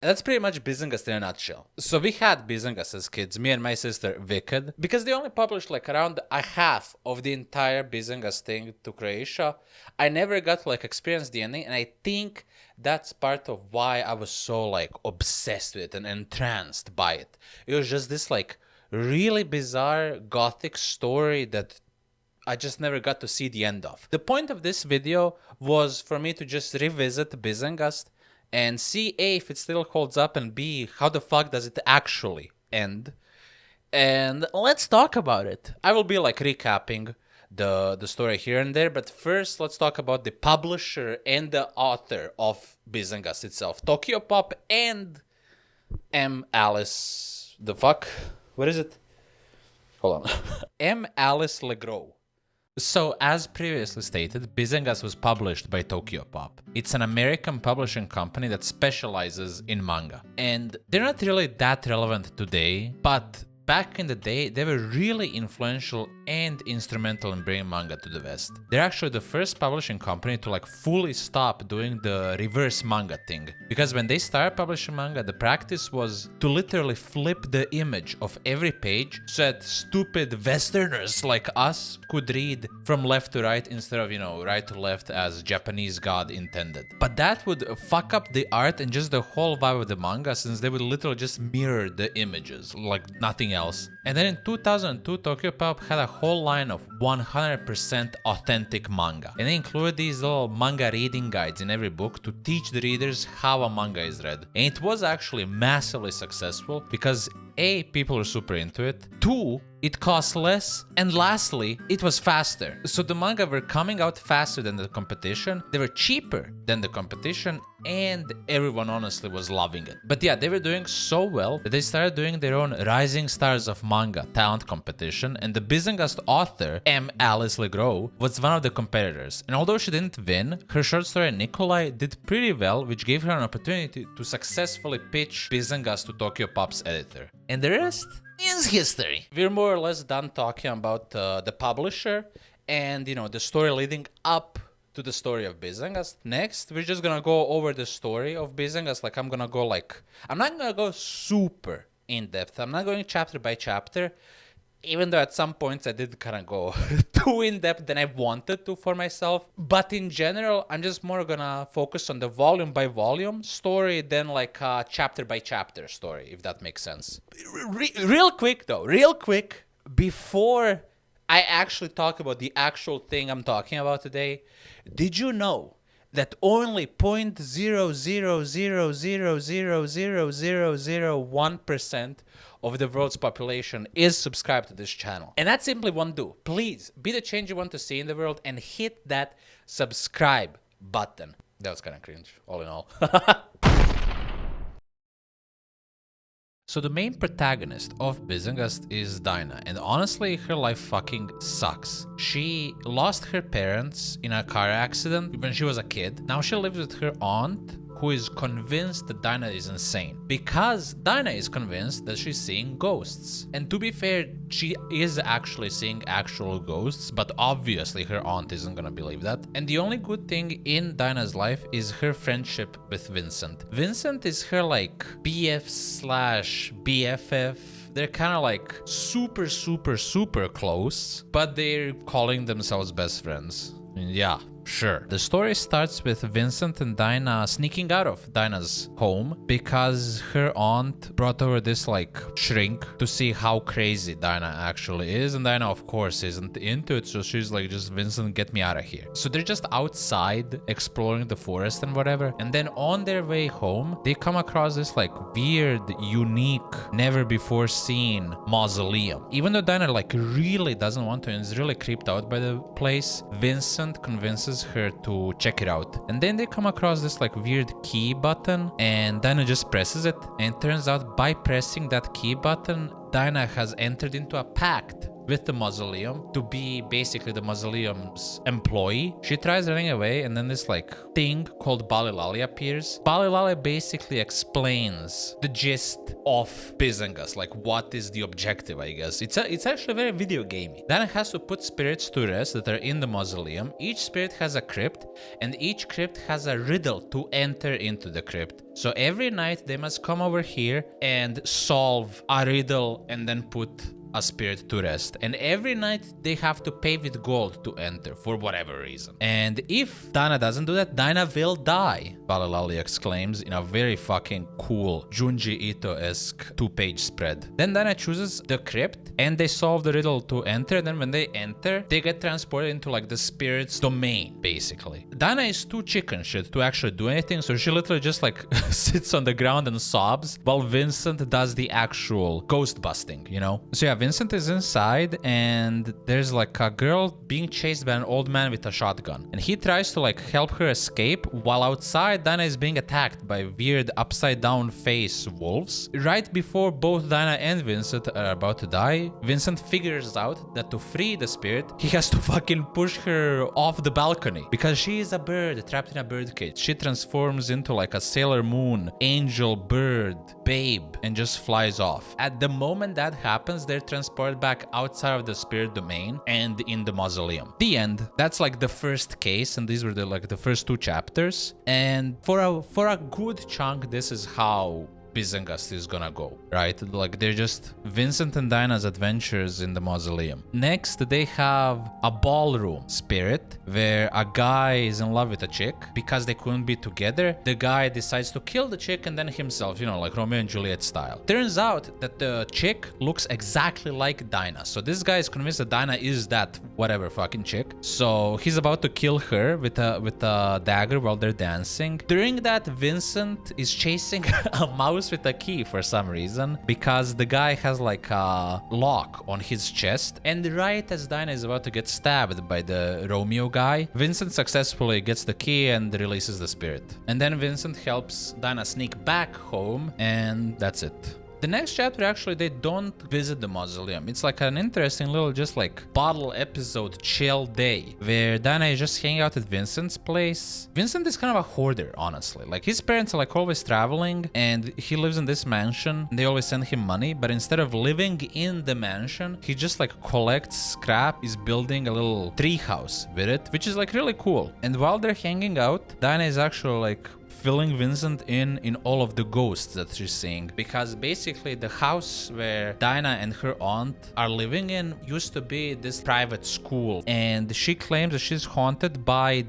And that's pretty much Bizenghast in a nutshell. So we had Bizenghast as kids, me and my sister Wicked, because they only published like around a half of the entire Bizenghast thing to Croatia. I never got to like experience the ending, and I think that's part of why I was so like obsessed with it and entranced by it. It was just this like really bizarre gothic story that I just never got to see the end of. The point of this video was for me to just revisit Bizenghast and see A, if it still holds up, and B, how the fuck does it actually end. And let's talk about it. I will be like recapping the story here and there, but first let's talk about the publisher and the author of Bizenghast itself, Tokyopop and M. Alice... the fuck? What is it? Hold on. M. Alice LeGrow. So, as previously stated, Bizenghast was published by Tokyopop. It's an American publishing company that specializes in manga. And they're not really that relevant today, but back in the day, they were really influential and instrumental in bringing manga to the West. They're actually the first publishing company to like fully stop doing the reverse manga thing. Because when they started publishing manga, the practice was to literally flip the image of every page so that stupid Westerners like us could read from left to right instead of, you know, right to left as Japanese god intended. But that would fuck up the art and just the whole vibe of the manga, since they would literally just mirror the images like nothing else. And then in 2002, Tokyopop had a whole line of 100% authentic manga. And they included these little manga reading guides in every book to teach the readers how a manga is read. And it was actually massively successful because A, people are super into it. 2, it costs less. And lastly, it was faster. So the manga were coming out faster than the competition. They were cheaper than the competition. And everyone honestly was loving it. But yeah, they were doing so well that they started doing their own Rising Stars of Manga talent competition. And the Bizenghast author, M. Alice LeGrow, was one of the competitors. And although she didn't win, her short story Nikolai did pretty well, which gave her an opportunity to successfully pitch Bizenghast to Tokyopop's editor. And the rest is history. We're more or less done talking about the publisher and, you know, the story leading up to the story of Bizenghast. Next, we're just gonna go over the story of Bizenghast. Like, I'm not gonna go super in depth. I'm not going chapter by chapter, even though at some points I did kind of go too in depth than I wanted to for myself. But in general, I'm just more gonna focus on the volume by volume story than like a chapter by chapter story, if that makes sense. Real quick, before I actually talk about the actual thing I'm talking about today, did you know that only 0.000000001% of the world's population is subscribed to this channel? And that simply won't do. Please be the change you want to see in the world and hit that subscribe button. That was kind of cringe, all in all. So the main protagonist of Bizenghast is Dinah, and honestly, her life fucking sucks. She lost her parents in a car accident when she was a kid. Now she lives with her aunt, who is convinced that Dinah is insane, because Dinah is convinced that she's seeing ghosts. And to be fair, she is actually seeing actual ghosts, but obviously her aunt isn't gonna believe that. And the only good thing in Dinah's life is her friendship with Vincent. Vincent is her like BF/BFF. They're kind of like super close, but they're calling themselves best friends. Yeah, sure. The story starts with Vincent and Dinah sneaking out of Dinah's home because her aunt brought over this like shrink to see how crazy Dinah actually is, and Dinah of course isn't into it, so she's like, just Vincent, get me out of here. So they're just outside exploring the forest and whatever, and then on their way home they come across this like weird, unique, never before seen mausoleum. Even though Dinah like really doesn't want to and is really creeped out by the place, Vincent convinces her to check it out. And then they come across this like weird key button, and Dinah just presses it, and it turns out by pressing that key button, Dinah has entered into a pact with the mausoleum to be basically the mausoleum's employee. She tries running away, and then this like thing called Balilali appears. Balilali basically explains the gist of Bizenghast, like what is the objective, I guess. It's actually very video gamey. Then it has to put spirits to rest that are in the mausoleum. Each spirit has a crypt, and each crypt has a riddle to enter into the crypt. So every night they must come over here and solve a riddle and then put a spirit to rest. And every night they have to pay with gold to enter for whatever reason. And if Dana doesn't do that, Dana will die, Balalali exclaims in a very fucking cool Junji Ito-esque 2-page spread. Then Dana chooses the crypt and they solve the riddle to enter. Then when they enter, they get transported into like the spirit's domain, basically. Dana is too chicken shit to actually do anything, so she literally just like sits on the ground and sobs while Vincent does the actual ghost busting, you know? So yeah, Vincent is inside and there's like a girl being chased by an old man with a shotgun. And he tries to like help her escape while outside Dana is being attacked by weird upside down face wolves. Right before both Dana and Vincent are about to die, Vincent figures out that to free the spirit, he has to fucking push her off the balcony because she is a bird trapped in a bird cage. She transforms into like a Sailor Moon, angel bird, babe, and just flies off. At the moment that happens, they're transported back outside of the spirit domain and in the mausoleum. The end. That's like the first case, and these were the first 2 chapters. And for a good chunk, this is how Bizenghast is gonna go, right? Like they're just Vincent and Dinah's adventures in the mausoleum. Next, they have a ballroom spirit where a guy is in love with a chick. Because they couldn't be together, the guy decides to kill the chick and then himself, you know, like Romeo and Juliet style. Turns out that the chick looks exactly like Dinah. So this guy is convinced that Dinah is that whatever fucking chick. So he's about to kill her with a dagger while they're dancing. During that, Vincent is chasing a mouse with a key for some reason because the guy has like a lock on his chest, and right as Dinah is about to get stabbed by the Romeo guy, Vincent successfully gets the key and releases the spirit. And then Vincent helps Dinah sneak back home, and that's it. The next chapter, actually, they don't visit the mausoleum. It's like an interesting little just like bottle episode chill day where Dana is just hanging out at Vincent's place. Vincent is kind of a hoarder, honestly. Like his parents are like always traveling and he lives in this mansion and they always send him money. But instead of living in the mansion, he just like collects scrap, is building a little tree house with it, which is like really cool. And while they're hanging out, Dana is actually like filling Vincent in all of the ghosts that she's seeing, because basically the house where Dinah and her aunt are living in used to be this private school, and she claims that she's haunted by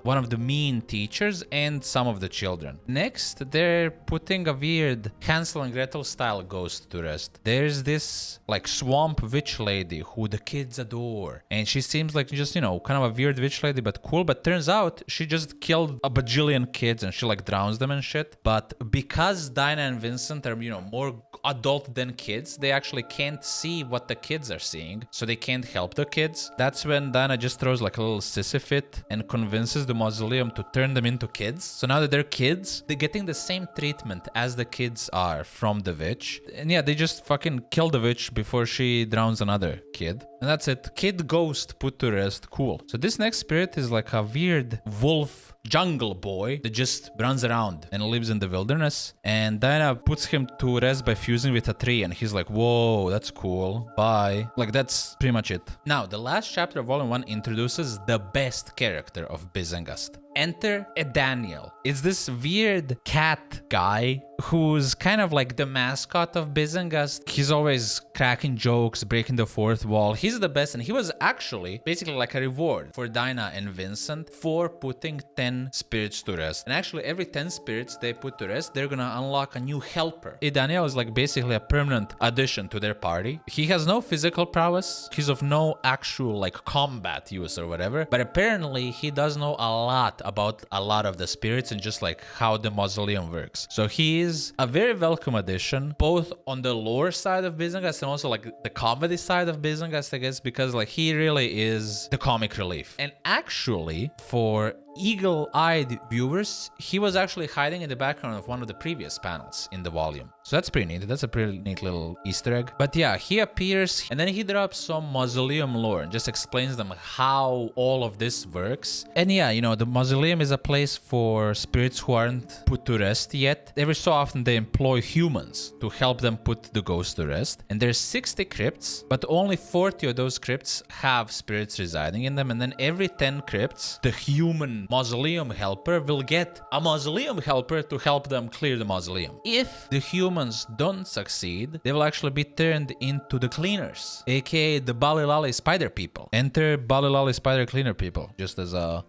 one of the mean teachers and some of the children. Next, they're putting a weird Hansel and Gretel style ghost to rest. There's this like swamp witch lady who the kids adore, and she seems like just, you know, kind of a weird witch lady but cool, but turns out she just killed a bajillion kids and she like drowns them and shit. But because Dinah and Vincent are, you know, more adult than kids, they actually can't see what the kids are seeing, so they can't help the kids. That's when Dinah just throws like a little sissy fit and convinces the mausoleum to turn them into kids. So now that they're kids, they're getting the same treatment as the kids are from the witch. And yeah, they just fucking kill the witch before she drowns another kid. And that's it. Kid ghost put to rest. Cool. So this next spirit is like a weird wolf jungle boy that just runs around and lives in the wilderness. And Dinah puts him to rest by fusing with a tree, and he's like, whoa, that's cool, bye. Like, that's pretty much it. Now, the last chapter of Volume 1 introduces the best character of Bizenghast. Enter a Daniel. It's this weird cat guy who's kind of like the mascot of Bizenghast. He's always cracking jokes, breaking the fourth wall. He's the best, and he was actually basically like a reward for Dinah and Vincent for putting 10 spirits to rest. And actually, every 10 spirits they put to rest, they're gonna unlock a new helper. Daniel is like basically a permanent addition to their party. He has no physical prowess. He's of no actual like combat use or whatever, but apparently he does know a lot about a lot of the spirits and just like how the mausoleum works. So he is a very welcome addition, both on the lore side of Bizenghast and also like the comedy side of Bizenghast, I guess, because like he really is the comic relief. And actually, for eagle-eyed viewers, he was actually hiding in the background of one of the previous panels in the volume. So that's pretty neat. That's a pretty neat little Easter egg. But yeah, he appears and then he drops some mausoleum lore and just explains them how all of this works. And yeah, you know, the mausoleum is a place for spirits who aren't put to rest yet. Every so often they employ humans to help them put the ghosts to rest. And there's 60 crypts, but only 40 of those crypts have spirits residing in them. And then every 10 crypts, the human mausoleum helper will get a mausoleum helper to help them clear the mausoleum. If the humans don't succeed, they will actually be turned into the cleaners, aka the Bali Lali spider people. Enter Bali Lali spider cleaner people, just as a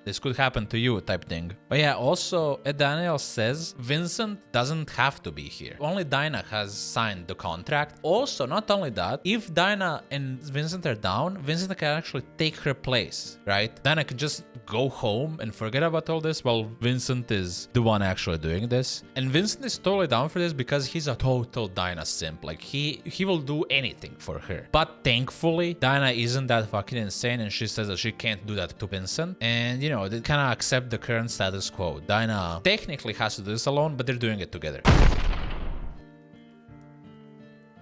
this could happen to you type thing. But yeah, also Ed Daniel says Vincent doesn't have to be here. Only Dinah has signed the contract. Also, not only that, if Dinah and Vincent are down, Vincent can actually take her place, right? Dinah can just go home and forget about all this while Vincent is the one actually doing this. And Vincent is totally down for this because he's a total Dinah simp. Like he will do anything for her. But thankfully, Dinah isn't that fucking insane and she says that she can't do that to Vincent. And you know, they kind of accept the current status quo. Dinah technically has to do this alone, but they're doing it together.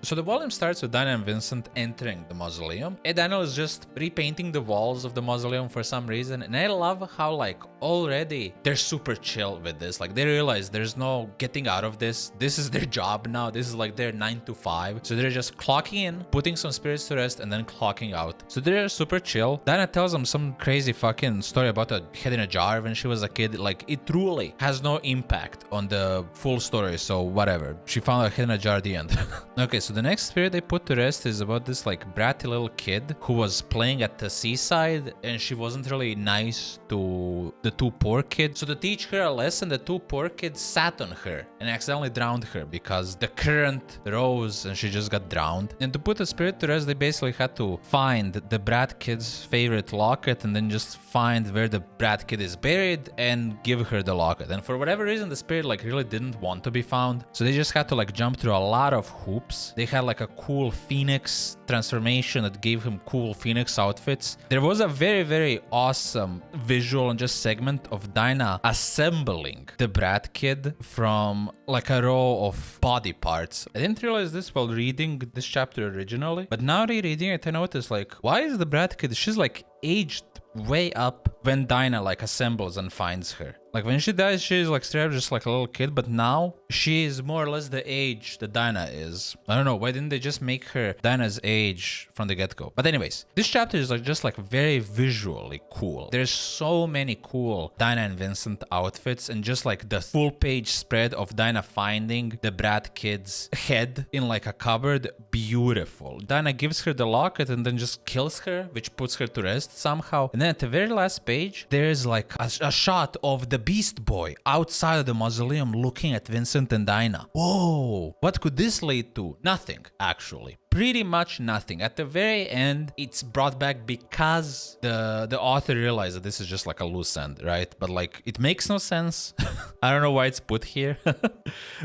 So the volume starts with Dinah and Vincent entering the mausoleum. And Daniel is just repainting the walls of the mausoleum for some reason. And I love how like already they're super chill with this. Like they realize there's no getting out of this. This is their job now. This is like their 9 to 5. So they're just clocking in, putting some spirits to rest and then clocking out. So they're super chill. Dinah tells them some crazy fucking story about a head in a jar when she was a kid. Like it truly has no impact on the full story. So whatever. She found a head in a jar at the end. Okay, so the next spirit they put to rest is about this like bratty little kid who was playing at the seaside and she wasn't really nice to the two poor kids. So to teach her a lesson, the two poor kids sat on her and accidentally drowned her because the current rose and she just got drowned. And to put the spirit to rest, they basically had to find the brat kid's favorite locket and then just find where the brat kid is buried and give her the locket. And for whatever reason, the spirit like really didn't want to be found. So they just had to like jump through a lot of hoops. They had like a cool phoenix transformation that gave him cool phoenix outfits. There was a very, very awesome visual and just segment of Dinah assembling the brat kid from like a row of body parts. I didn't realize this while reading this chapter originally, but now rereading it, I noticed like, why is the brat kid, she's like aged way up when Dinah like assembles and finds her. Like when she dies, she's like straight up just like a little kid, but now she is more or less the age that Dinah is. I don't know, why didn't they just make her Dinah's age from the get-go? But anyways, this chapter is like just like very visually cool. There's so many cool Dinah and Vincent outfits and just like the full page spread of Dinah finding the brat kid's head in like a cupboard. Beautiful. Dinah gives her the locket and then just kills her, which puts her to rest somehow. And then at the very last page, there's like a shot of the Beast Boy outside of the mausoleum looking at Vincent and Dinah. Whoa, what could this lead to? Nothing, actually. Pretty much nothing. At the very end, it's brought back because the author realized that this is just like a loose end, right? But like, it makes no sense. I don't know why it's put here.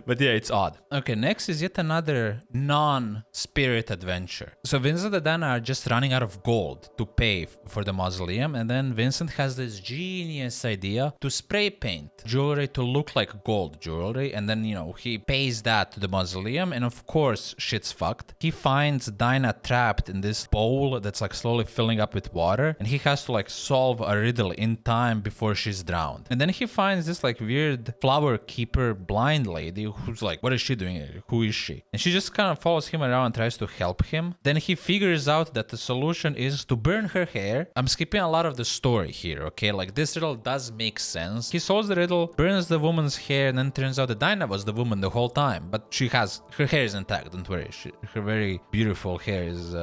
But yeah, it's odd. Okay, next is yet another non-spirit adventure. So Vincent and Dinah are just running out of gold to pay for the mausoleum. And then Vincent has this genius idea to spray paint jewelry to look like gold jewelry. And then, you know, he pays that to the mausoleum. And of course, shit's fucked. He finds Dinah trapped in this bowl that's like slowly filling up with water, and he has to like solve a riddle in time before she's drowned. And then he finds this like weird flower keeper blind lady who's like, what is she doing here? Who is she? And she just kind of follows him around and tries to help him. Then he figures out that the solution is to burn her hair. I'm skipping a lot of the story here, okay? Like this riddle does make sense. He solves the riddle, burns the woman's hair, and then turns out that Dinah was the woman the whole time, but she has her hair is intact, don't worry. Her very beautiful hair is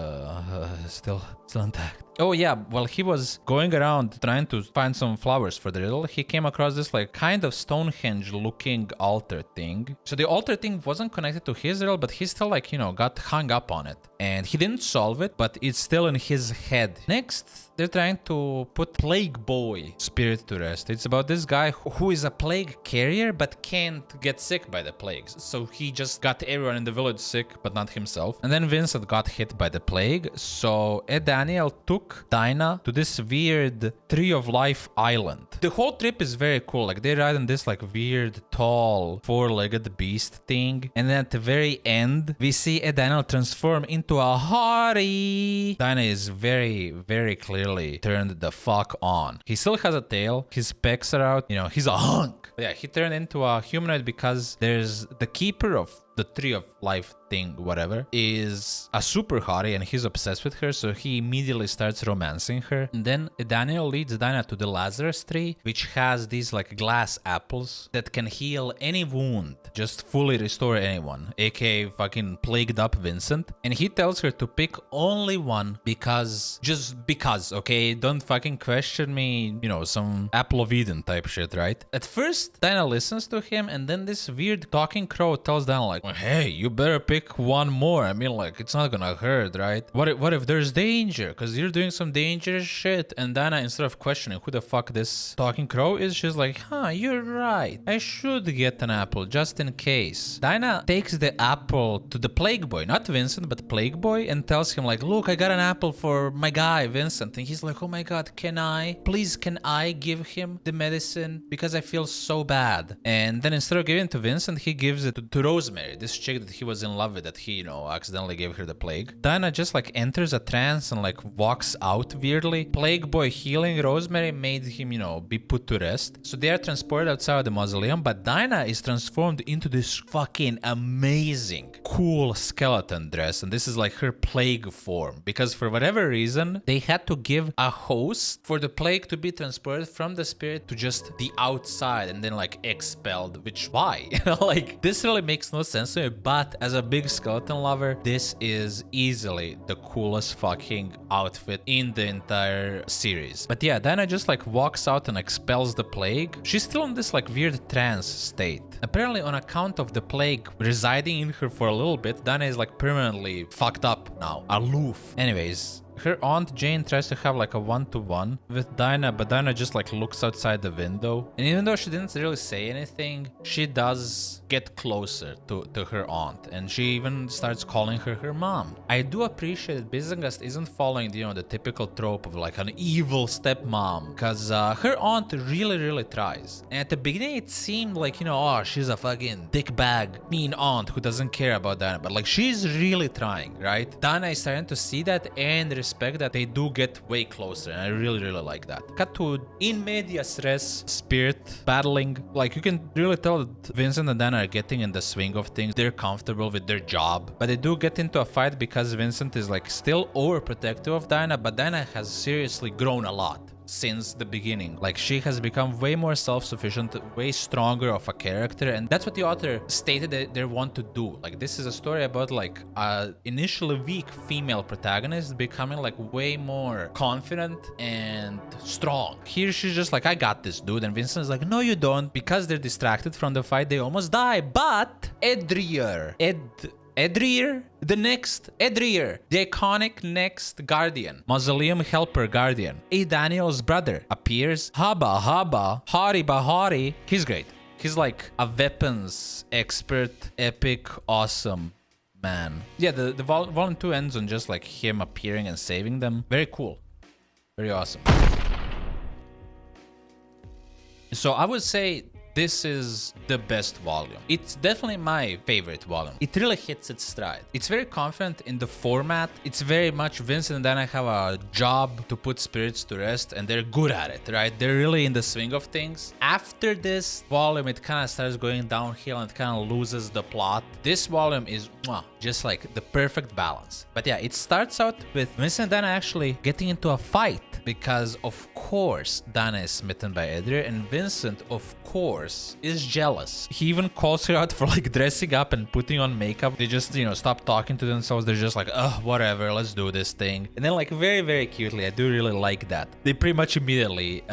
still intact. Oh yeah, while he was going around trying to find some flowers for the riddle, he came across this like kind of Stonehenge looking altar thing. So the altar thing wasn't connected to his riddle, but he still like, you know, got hung up on it. And he didn't solve it, but it's still in his head. Next, they're trying to put Plague Boy spirit to rest. It's about this guy who is a plague carrier, but can't get sick by the plagues. So he just got everyone in the village sick, but not himself. And then Vincent got hit by the plague. So Ed Daniel took took Dinah to this weird Tree of Life island. The whole trip is very cool. Like they ride on this like weird, tall, four-legged beast thing. And then at the very end, we see a Dinah transform into a hottie. Dinah is very, very clearly turned the fuck on. He still has a tail. His pecs are out. You know, he's a hunk. But yeah, he turned into a humanoid because there's the keeper of the Tree of Life thing, whatever, is a super hottie and he's obsessed with her, so he immediately starts romancing her. And then Daniel leads Dinah to the Lazarus tree, which has these like glass apples that can heal any wound, just fully restore anyone, aka fucking plagued up Vincent. And he tells her to pick only one because, just because, okay? Don't fucking question me, you know, some Apple of Eden type shit, right? At first, Dinah listens to him, and then this weird talking crow tells Dinah like, hey, you better pick one more. I mean, like, it's not gonna hurt, right? What if there's danger? Because you're doing some dangerous shit. And Dinah, instead of questioning who the fuck this talking crow is, she's like, huh, you're right. I should get an apple just in case. Dinah takes the apple to the Plague Boy, not Vincent, but Plague Boy, and tells him like, look, I got an apple for my guy, Vincent. And he's like, oh my god, can I? Please, can I give him the medicine? Because I feel so bad. And then instead of giving it to Vincent, he gives it to Rosemary, this chick that he was in love with, that he, you know, accidentally gave her the plague. Dinah just like enters a trance and like walks out weirdly. Plague Boy healing Rosemary made him, you know, be put to rest. So they are transported outside the mausoleum, but Dinah is transformed into this fucking amazing, cool skeleton dress. And this is like her plague form, because for whatever reason, they had to give a host for the plague to be transported from the spirit to just the outside and then like expelled, which why? Like, this really makes no sense to me, but as a big skeleton lover, this is easily the coolest fucking outfit in the entire series. But yeah, Dinah just like walks out and expels the plague. She's still in this like weird trance state. Apparently on account of the plague residing in her for a little bit, Dinah is like permanently fucked up now, aloof. Anyways, her aunt Jane tries to have like a one-to-one with Dinah, but Dinah just like looks outside the window. And even though she didn't really say anything, she does get closer to her aunt, and she even starts calling her her mom. I do appreciate that Bizenghast isn't following, you know, the typical trope of like an evil stepmom, because her aunt really tries. And at the beginning it seemed like, you know, oh, she's a fucking dickbag, mean aunt who doesn't care about Dinah, but like she's really trying, right? Dinah is starting to see that and respect that they do get way closer, and I really like that. Cut to in medias res, spirit battling. Like, you can really tell that Vincent and Dinah are getting in the swing of things. They're comfortable with their job, but they do get into a fight because Vincent is like still overprotective of Dinah, but Dinah has seriously grown a lot since the beginning. Like, she has become way more self-sufficient, way stronger of a character, and that's what the author stated that they want to do. Like, this is a story about like a initially weak female protagonist becoming like way more confident and strong. Here she's just like, I got this, dude, and Vincent's like, no you don't. Because they're distracted from the fight, they almost die. But Edrier, the iconic next guardian, mausoleum helper guardian, A. Daniel's brother, appears. Hari Bahari. He's great. He's like a weapons expert, epic, awesome man. Yeah, the volume 2 ends on just like him appearing and saving them. Very cool. Very awesome. So I would say this is the best volume. It's definitely my favorite volume. It really hits its stride. It's very confident in the format. It's very much Vincent and Dinah have a job to put spirits to rest, and they're good at it, right? They're really in the swing of things. After this volume, it kind of starts going downhill and kind of loses the plot. This volume is just like the perfect balance. But yeah, it starts out with Vincent and Dinah actually getting into a fight because, of course, Dinah is smitten by Edrier, and Vincent, of course, is jealous. He even calls her out for like dressing up and putting on makeup. They just, you know, stop talking to themselves. They're just like, oh, whatever, let's do this thing. And then like very cutely, I do really like that, they pretty much immediately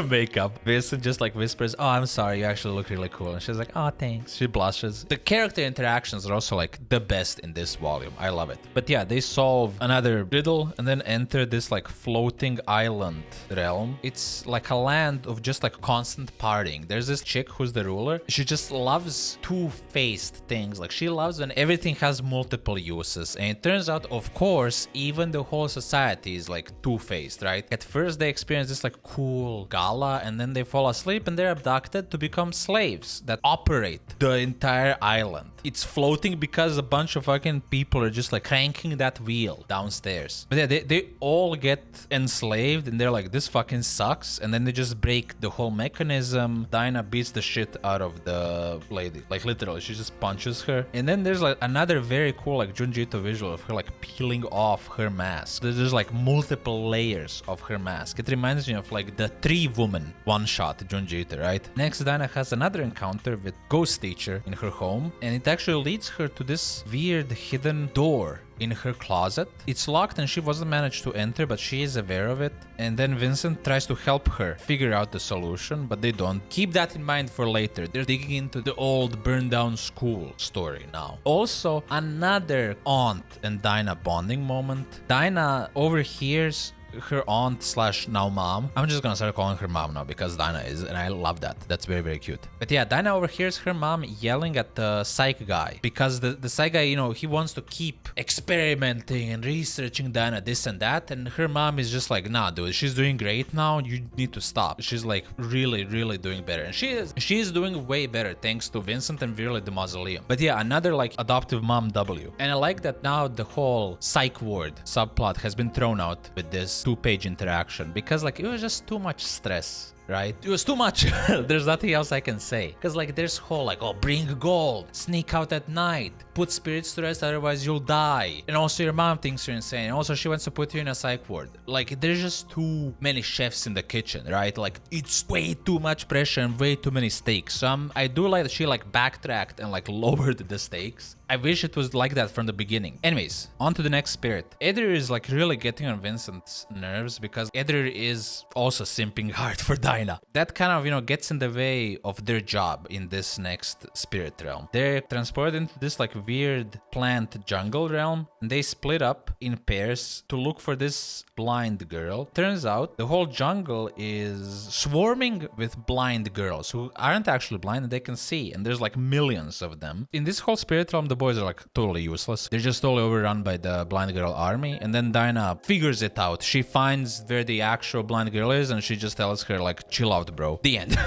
make up. Vincent just like whispers, oh, I'm sorry, you actually look really cool. And she's like, oh, thanks. She blushes. The character interactions are also like the best in this volume. I love it. But yeah, they solve another riddle and then enter this like floating island realm realm, it's like a land of just like constant partying. There's this chick who's the ruler. She just loves two-faced things. Like she loves when everything has multiple uses. And it turns out, of course, even the whole society is like two-faced, right? At first they experience this like cool gala, and then they fall asleep and they're abducted to become slaves that operate the entire island. It's floating because a bunch of fucking people are just like cranking that wheel downstairs. But yeah, they all get enslaved and they're like, this fucking sucks. And then they just break the whole mechanism. Dinah beats the shit out of the lady. Like literally, she just punches her. And then there's like another very cool like Junji Ito visual of her like peeling off her mask. There's like multiple layers of her mask. It reminds me of like the 3-woman one-shot Junji Ito, right? Next, Dinah has another encounter with Ghost Teacher in her home. And it actually leads her to this weird hidden door in her closet. It's locked and she wasn't managed to enter, but she is aware of it. And then Vincent tries to help her figure out the solution, but they don't. Keep that in mind for later. They're digging into the old burned down school story now. Also, another aunt and Dinah bonding moment. Dinah overhears her aunt slash now mom. I'm just gonna start calling her mom now because Dinah is, and I love that. That's very, very cute. But yeah, Dinah overhears her mom yelling at the psych guy because the psych guy, you know, he wants to keep experimenting and researching Dinah this and that. And her mom is just like, nah, dude, she's doing great now. You need to stop. She's like really, really doing better. And she is doing way better thanks to Vincent and really the mausoleum. But yeah, another like adoptive mom W. And I like that now the whole psych ward subplot has been thrown out with this 2-page interaction because like it was just too much stress, right? It was too much. There's nothing else I can say because like there's whole like, oh, bring gold, sneak out at night, put spirits to rest, otherwise you'll die, and also your mom thinks you're insane, and also she wants to put you in a psych ward. Like there's just too many chefs in the kitchen, right? Like it's way too much pressure and way too many stakes. So I do like that she like backtracked and like lowered the stakes. I wish it was like that from the beginning. Anyways, on to the next spirit. Edrir is like really getting on Vincent's nerves because Edrir is also simping hard for Dinah. That kind of, you know, gets in the way of their job in this next spirit realm. They're transported into this like weird plant jungle realm, and they split up in pairs to look for this blind girl. Turns out the whole jungle is swarming with blind girls who aren't actually blind and they can see, and there's like millions of them. In this whole spirit realm, the boys are like totally useless. They're just totally overrun by the blind girl army, and then Dinah figures it out. She finds where the actual blind girl is and she just tells her like, chill out, bro. The end.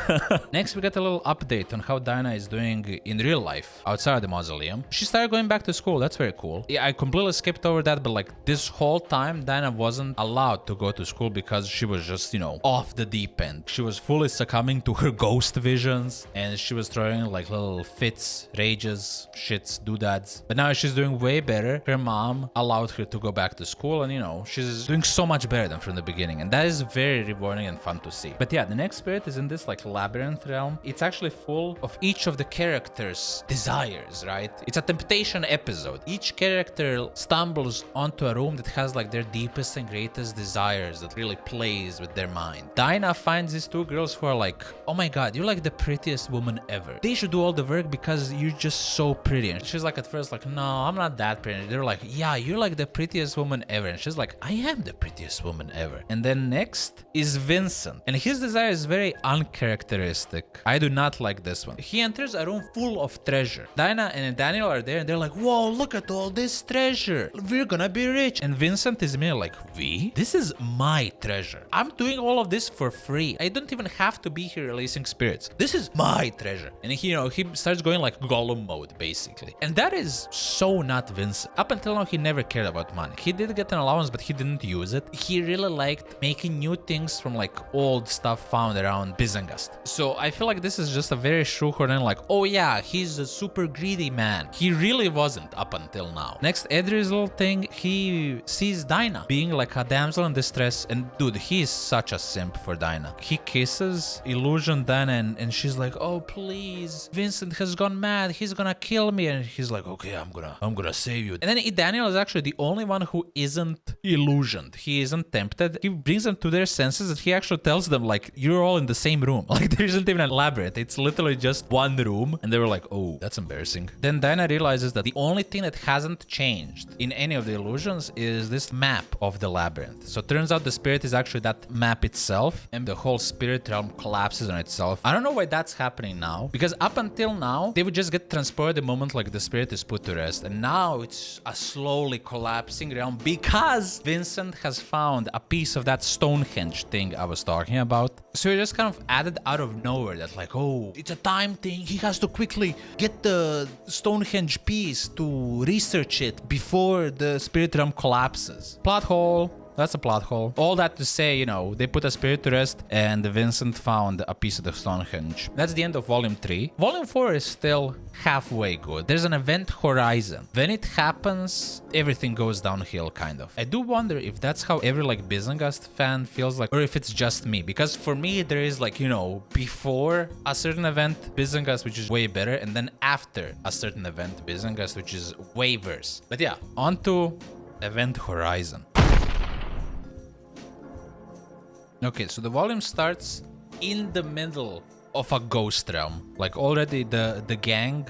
Next, we get a little update on how Dinah is doing in real life outside the mausoleum. She started going back to school. That's very cool. Yeah, I completely skipped over that, but like this whole time Dinah wasn't allowed to go to school because she was just, you know, off the deep end. She was fully succumbing to her ghost visions and she was throwing like little fits, rages, shits, doodads. But now she's doing way better. Her mom allowed her to go back to school, and you know, she's doing so much better than from the beginning, and that is very rewarding and fun to see. But yeah, the next spirit is in this like labyrinth realm. It's actually full of each of the characters' desires, right? It's a temptation episode. Each character stumbles onto a room that has like their deepest and greatest desires that really plays with their mind. Dinah finds these two girls who are like, oh my god, you're like the prettiest woman ever. They should do all the work because you're just so pretty. And she's like at first like, no, I'm not that pretty. They're like, yeah, you're like the prettiest woman ever. And she's like, I am the prettiest woman ever. And then next is Vincent, and his desire is very uncharacteristic. I do not like this one. He enters a room full of treasure. Dinah and Daniel are there and they're like, whoa, look at all this treasure. We're gonna be rich. And Vincent is me like, we? This is my treasure. I'm doing all of this for free. I don't even have to be here releasing spirits. This is my treasure. And he, you know, he starts going like Gollum mode basically. And that is so not Vincent. Up until now, he never cared about money. He did get an allowance, but he didn't use it. He really liked making new things from like old stuff found around Bizenghast. So I feel like this is just a very shoehorn and like, oh yeah, he's a super greedy man. He really wasn't up until now. Next, Edrir's little thing, he sees Dinah being like a damsel in distress, and dude, he is such a simp for Dinah. He kisses Illusion Dinah and she's like, oh please, Vincent has gone mad, he's gonna kill me. And he's like, okay, I'm gonna save you. And then Daniel is actually the only one who isn't illusioned. He isn't tempted. He brings them to their senses and he actually tells them like, you're all in the same room. Like, there isn't even a labyrinth. It's literally just one room. And they were like, oh, that's embarrassing. Then Dinah realizes that the only thing that hasn't changed in any of the illusions is this map of the labyrinth. So it turns out the spirit is actually that map itself, and the whole spirit realm collapses on itself. I don't know why that's happening now, because up until now, they would just get transported the moment like the spirit is put to rest. And now it's a slowly collapsing realm because Vincent has found a piece of that Stonehenge thing I was talking about. So he just kind of added out of nowhere that like, oh, it's a time thing. He has to quickly get the Stonehenge piece to research it before the spirit realm collapses. Plot hole. That's a plot hole. All that to say, you know, they put a spirit to rest and Vincent found a piece of the Stonehenge. That's the end of Volume 3. Volume 4 is still halfway good. There's an event horizon. When it happens, everything goes downhill, kind of. I do wonder if that's how every, like, Bizenghast fan feels like, or if it's just me. Because for me, there is, like, you know, before a certain event, Bizenghast, which is way better, and then after a certain event, Bizenghast, which is way worse. But yeah, on to event horizon. Okay, so the volume starts in the middle of a ghost realm. Like already the gang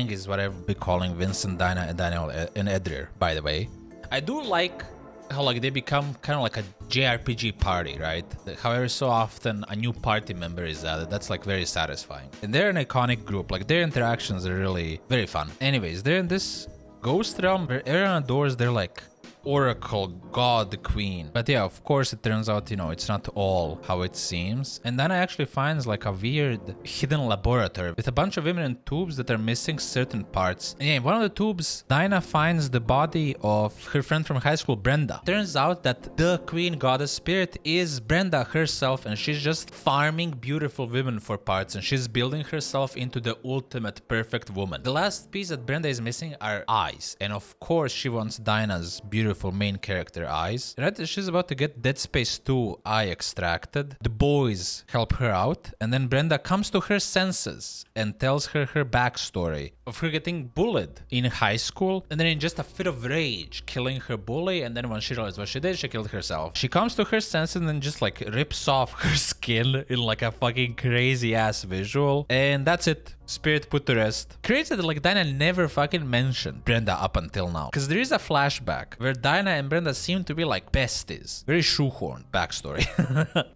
is what I've been calling Vincent, Dinah, and Daniel and Edrir, by the way. I do like how like they become kind of like a JRPG party, right? However, so often a new party member is added. That's like very satisfying. And they're an iconic group. Like their interactions are really very fun. Anyways, they're in this ghost realm where everyone adores their like Oracle, God, the Queen. But yeah, of course, it turns out, you know, it's not all how it seems. And then I actually finds like a weird hidden laboratory with a bunch of women in tubes that are missing certain parts. And yeah, in one of the tubes, Dinah finds the body of her friend from high school, Brenda. Turns out that the Queen Goddess Spirit is Brenda herself, and she's just farming beautiful women for parts, and she's building herself into the ultimate perfect woman. The last piece that Brenda is missing are eyes. And of course, she wants Dinah's beautiful main character eyes. Right, she's about to get Dead Space 2 eye extracted. The boys help her out, and then Brenda comes to her senses and tells her her backstory of her getting bullied in high school, and then in just a fit of rage killing her bully, and then when she realized what she did, she killed herself. She comes to her senses and then just like rips off her skin in like a fucking crazy ass visual, and that's it. Spirit put to rest. Crazy that like Dinah never fucking mentioned Brenda up until now, because there is a flashback where Dinah and Brenda seem to be like besties. Very shoehorned backstory.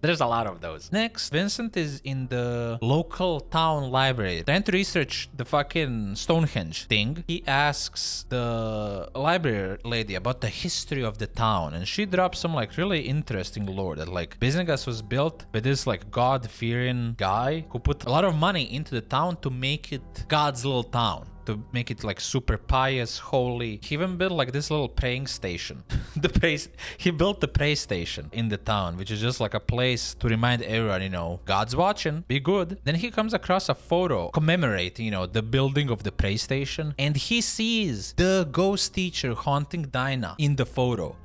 There's a lot of those. Next, Vincent is in the local town library trying to research the fucking Stonehenge thing. He asks the library lady about the history of the town, and she drops some like really interesting lore that like Bizenghast was built by this like God-fearing guy who put a lot of money into the town to make it God's little town, to make it like super pious, holy. He even built like this little praying station. He built the pray station in the town, which is just like a place to remind everyone, you know, God's watching, be good. Then he comes across a photo commemorating, you know, the building of the pray station, and he sees the ghost teacher haunting Dinah in the photo.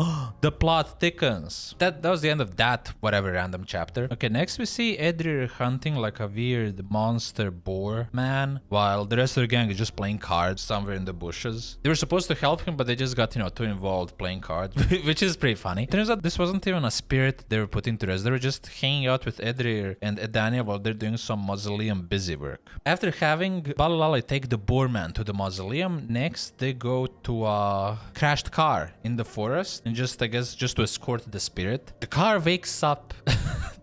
The plot thickens. That was the end of that whatever random chapter. Okay, next we see Edrir hunting like a weird monster boar man, while the rest of the gang is just playing cards somewhere in the bushes. They were supposed to help him, but they just got, you know, too involved playing cards, which is pretty funny. Turns out this wasn't even a spirit they were putting to rest. They were just hanging out with Edrir and Edania while they're doing some mausoleum busy work. After having Balalali take the boar man to the mausoleum, next they go to a crashed car in the forest, and just, I guess, just to escort the spirit. The car wakes up.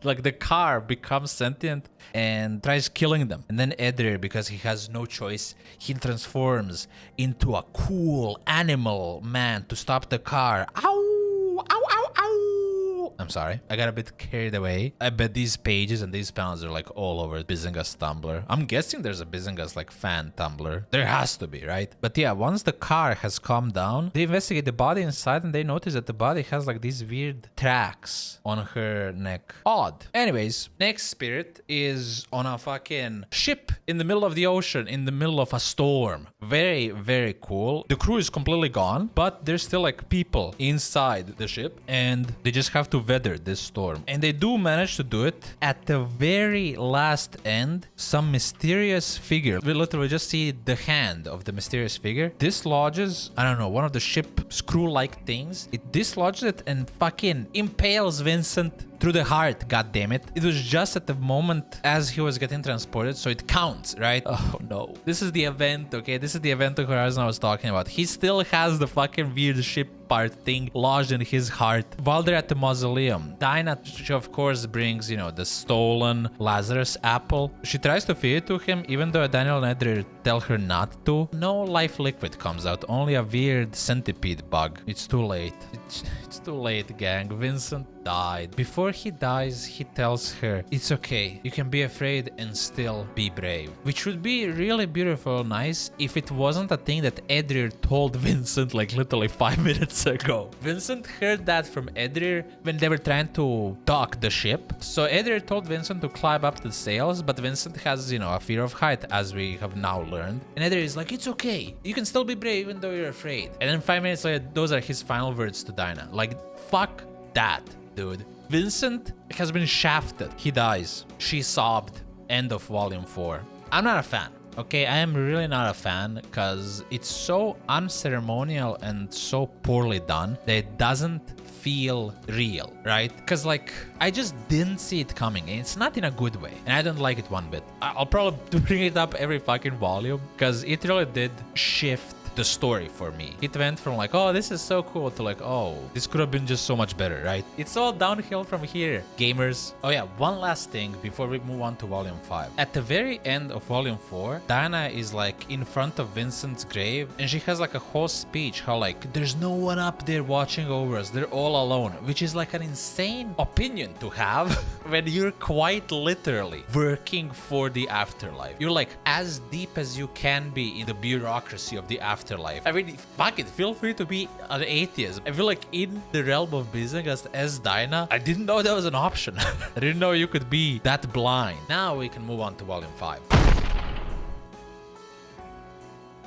Like the car becomes sentient and tries killing them. And then Edrir, because he has no choice, he transforms into a cool animal man to stop the car. Ow! Ow, ow, ow! I'm sorry. I got a bit carried away. I bet these pages and these panels are like all over Bizenghast Tumblr. I'm guessing there's a Bizenghast like fan Tumblr. There has to be, right? But yeah, once the car has calmed down, they investigate the body inside and they notice that the body has like these weird tracks on her neck. Odd. Anyways, next spirit is on a fucking ship in the middle of the ocean, in the middle of a storm. Very, very cool. The crew is completely gone, but there's still like people inside the ship, and they just have to weather this storm. And they do manage to do it. At the very last end, some mysterious figure, we literally just see the hand of the mysterious figure, dislodges, I don't know, one of the ship screw-like things. It dislodges it and fucking impales Vincent through the heart, god damn it. It was just at the moment as he was getting transported, so it counts, right? Oh no. This is the event, okay? This is the event of Horizon I was talking about. He still has the fucking weird ship part thing lodged in his heart. While they're at the mausoleum, Dinah, she of course brings, you know, the stolen Lazarus apple. She tries to feed it to him, even though Daniel and Edrir tell her not to. No life liquid comes out, only a weird centipede bug. It's too late. It's too late, gang. Vincent died. Before he dies, he tells her, it's okay, you can be afraid and still be brave. Which would be really beautiful, nice, if it wasn't a thing that Edrir told Vincent like literally 5 minutes ago. Vincent heard that from Edrir when they were trying to dock the ship. So Edrir told Vincent to climb up the sails, but Vincent has, you know, a fear of height, as we have now learned. And Edrir is like, it's okay, you can still be brave even though you're afraid. And then 5 minutes later, those are his final words to Dinah. Like, fuck that, dude. Vincent has been shafted. He dies. She sobbed. End of volume 4. I'm not a fan. Okay, I am really not a fan because it's so unceremonial and so poorly done that it doesn't feel real, right? Because like, I just didn't see it coming and it's not in a good way and I don't like it one bit. I'll probably bring it up every fucking volume because it really did shift the story for me. It went from like, oh, this is so cool to like, oh, this could have been just so much better, right? It's all downhill from here, gamers. Oh yeah, one last thing before we move on to volume 5. At the very end of volume 4, Diana is like in front of Vincent's grave and she has like a whole speech how like, there's no one up there watching over us, they're all alone, which is like an insane opinion to have when you're quite literally working for the afterlife. You're like as deep as you can be in the bureaucracy of the afterlife. I mean, fuck it, feel free to be an atheist. I feel like in the realm of Bizenghast as Dinah, I didn't know that was an option. I didn't know you could be that blind. Now we can move on to volume 5.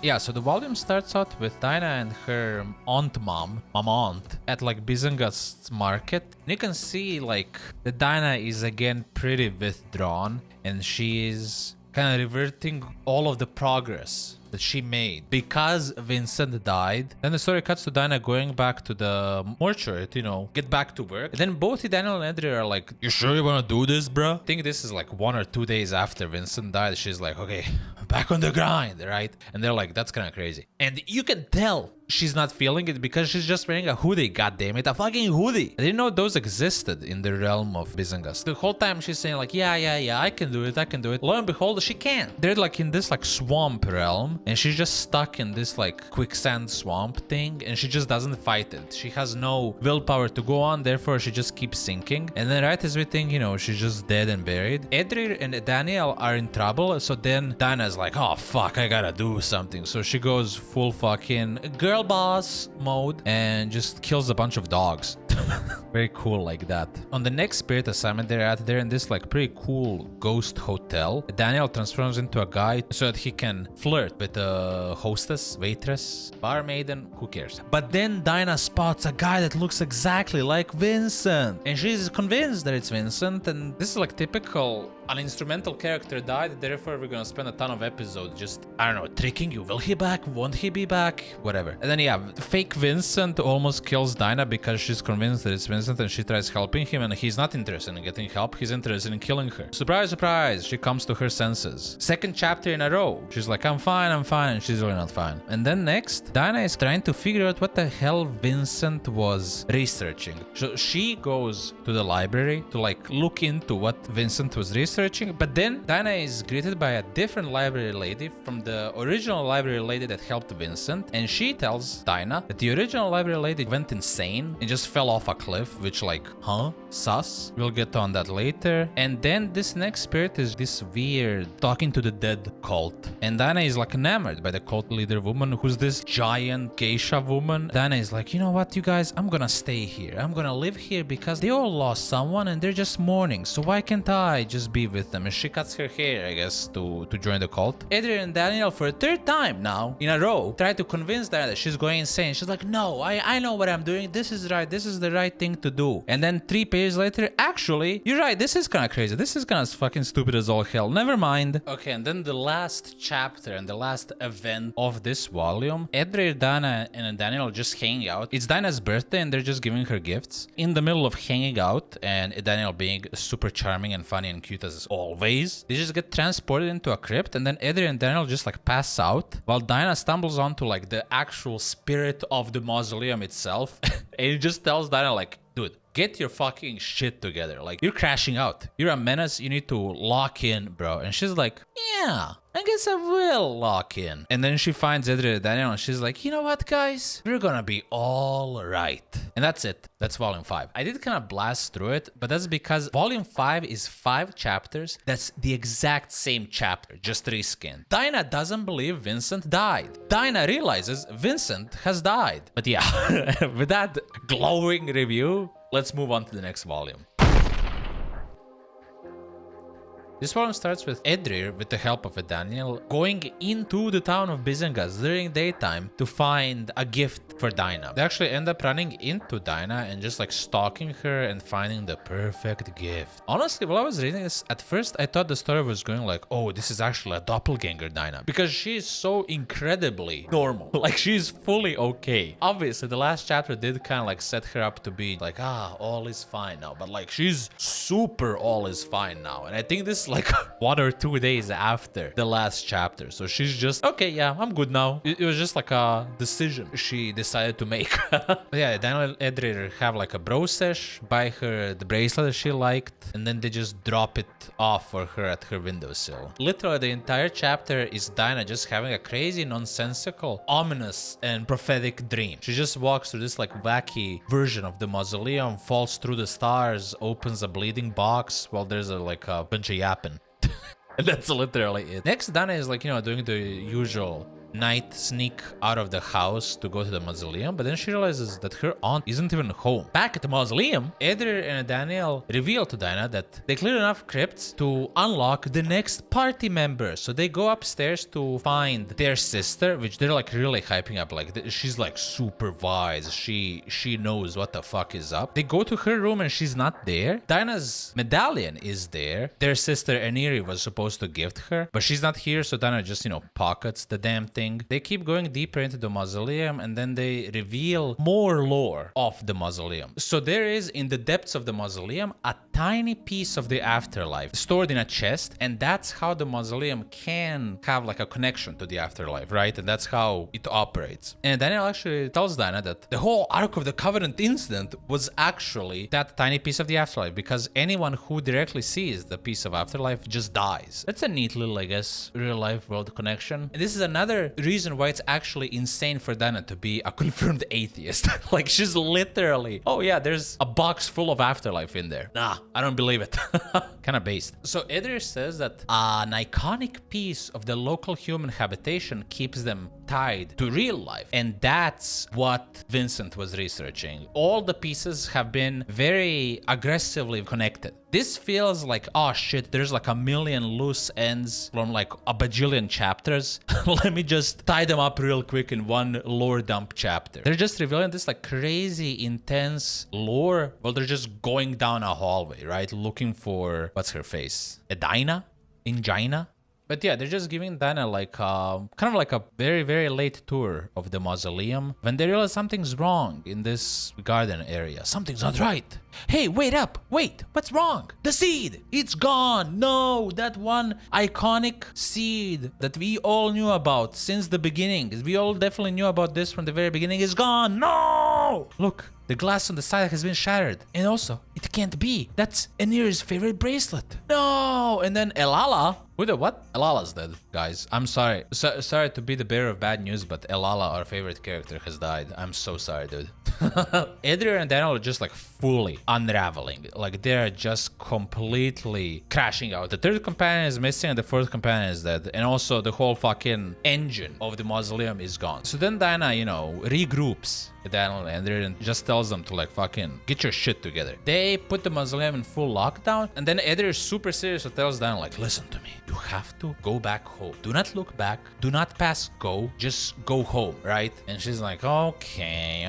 Yeah, so the volume starts out with Dinah and her mama aunt, at like Bizenghast's market. And you can see like that Dinah is again pretty withdrawn and she is kind of reverting all of the progress that she made because Vincent died. Then the story cuts to Dinah going back to the mortuary to, you know, get back to work. And then both Daniel and Edrir are like, you sure you want to do this, bro? I think this is like 1 or 2 days after Vincent died. She's like, okay, back on the grind, right? And they're like, that's kind of crazy. And you can tell she's not feeling it because she's just wearing a hoodie, goddammit, a fucking hoodie. I didn't know those existed in the realm of Bizenghast. The whole time she's saying like, yeah, I can do it. Lo and behold, she can't. They're like in this like swamp realm and she's just stuck in this like quicksand swamp thing and she just doesn't fight it. She has no willpower to go on, therefore she just keeps sinking. And then right as we think, you know, she's just dead and buried, Edrir and Daniel are in trouble. So then Dinah's like, oh fuck, I gotta do something. So she goes full fucking girl boss mode and just kills a bunch of dogs. Very cool like that. On the next spirit assignment they're in this like pretty cool ghost hotel. Daniel transforms into a guy so that he can flirt with the hostess, waitress, barmaiden, who cares. But then Dinah spots a guy that looks exactly like Vincent and she's convinced that it's Vincent, and this is like typical, an instrumental character died, therefore we're gonna spend a ton of episodes just, I don't know, tricking you. Will he back? Won't he be back? Whatever. And then yeah, fake Vincent almost kills Dinah because she's convinced that it's Vincent and she tries helping him and he's not interested in getting help, he's interested in killing her. Surprise, surprise, she comes to her senses. Second chapter in a row, she's like, I'm fine, and she's really not fine. And then next, Dinah is trying to figure out what the hell Vincent was researching. So she goes to the library to like look into what Vincent was researching, but then Dinah is greeted by a different library lady from the original library lady that helped Vincent, and she tells Dinah that the original library lady went insane and just fell off a cliff, which like, huh? Sus? We'll get on that later. And then this next spirit is this weird talking to the dead cult. And Dinah is like enamored by the cult leader woman who's this giant geisha woman. Dinah is like, you know what, you guys, I'm gonna stay here. I'm gonna live here because they all lost someone and they're just mourning. So why can't I just be leave with them, and she cuts her hair, I guess, to join the cult. Adrian and Daniel, for a third time now in a row, try to convince Diana that she's going insane. She's like, no, I know what I'm doing. This is right. This is the right thing to do. And then 3 pages later, actually, you're right. This is kind of crazy. This is kind of fucking stupid as all hell. Never mind. Okay, and then the last chapter and the last event of this volume, Adrian, Diana, and Daniel just hanging out. It's Diana's birthday and they're just giving her gifts. In the middle of hanging out and Daniel being super charming and funny and cute as always, they just get transported into a crypt, and then Adrian and Daniel just like pass out while Diana stumbles onto like the actual spirit of the mausoleum itself. And he just tells Diana like, dude, get your fucking shit together. Like, you're crashing out. You're a menace. You need to lock in, bro. And she's like, yeah, I guess I will lock in. And then she finds Adrian and Daniel and she's like, you know what, guys? We're gonna be all right. And that's it. That's volume 5. I did kind of blast through it, but that's because volume 5 is 5 chapters. That's the exact same chapter, just reskinned. Dinah doesn't believe Vincent died. Dinah realizes Vincent has died. But yeah, with that glowing review, let's move on to the next volume. This volume starts with Edrir, with the help of Daniel, going into the town of Bizenghast during daytime to find a gift for Dinah. They actually end up running into Dinah and just like stalking her and finding the perfect gift. Honestly, while I was reading this, at first I thought the story was going like, oh, this is actually a doppelganger Dinah, because she's so incredibly normal. Like, she's fully okay. Obviously, the last chapter did kind of like set her up to be like, all is fine now, but like she's super all is fine now. And I think this like 1 or 2 days after the last chapter, so she's just okay, yeah, I'm good now. It was just like a decision she decided to make. But yeah, Daniel and Edrir have like a bro sesh, buy her the bracelet that she liked, and then they just drop it off for her at her windowsill. Literally the entire chapter is Dinah just having a crazy, nonsensical, ominous and prophetic dream. She just walks through this like wacky version of the mausoleum, falls through the stars, opens a bleeding box while there's like a bunch of yapping. And that's literally it. Next, Dana is like, doing the usual night sneak out of the house to go to the mausoleum, but then she realizes that her aunt isn't even home. Back at the mausoleum, Edrir and Daniel reveal to Dinah that they cleared enough crypts to unlock the next party member. So they go upstairs to find their sister, which they're like really hyping up. Like, she's like super wise. She knows what the fuck is up. They go to her room and she's not there. Dinah's medallion is there. Their sister Aniri was supposed to gift her, but she's not here, so Dinah just, pockets the damn thing. They keep going deeper into the mausoleum, and then they reveal more lore of the mausoleum. So there is, in the depths of the mausoleum, a tiny piece of the afterlife stored in a chest, and that's how the mausoleum can have like a connection to the afterlife, right? And that's how it operates. And Daniel actually tells Dinah that the whole Ark of the Covenant incident was actually that tiny piece of the afterlife, because anyone who directly sees the piece of afterlife just dies. That's a neat little, I guess, real life world connection. And this is another reason why it's actually insane for Dana to be a confirmed atheist. Like, she's literally, oh yeah, there's a box full of afterlife in there. Nah, I don't believe it. Kind of based. So Edrir says that an iconic piece of the local human habitation keeps them tied to real life, and that's what Vincent was researching. All the pieces have been very aggressively connected. This feels like, oh shit, there's like a million loose ends from like a bajillion chapters. Let me just tie them up real quick in one lore dump chapter. They're just revealing this like crazy intense lore while they're just going down a hallway, right? Looking for, what's her face? Edina? Ingina? But yeah, they're just giving Dana like kind of like a very, very late tour of the mausoleum when they realize something's wrong in this garden area. Something's not right. Hey, wait up. Wait, what's wrong? The seed. It's gone. No, that one iconic seed that we all knew about since the beginning. We all definitely knew about this from the very beginning is gone. No! Look. The glass on the side has been shattered. And also, it can't be. That's Anir's favorite bracelet. No! And then Elala. Who the what? Elala's dead, guys. I'm sorry. Sorry to be the bearer of bad news, but Elala, our favorite character, has died. I'm so sorry, dude. Adrian and Daniel are just like fully unraveling. Like they're just completely crashing out. The third companion is missing and the fourth companion is dead. And also the whole fucking engine of the mausoleum is gone. So then Dinah, you know, regroups Daniel and Adrian and just tells them to like fucking get your shit together. They put the mausoleum in full lockdown, and then Adrian is super serious and tells Daniel like, listen to me, you have to go back home. Do not look back. Do not pass go. Just go home, right? And she's like, okay.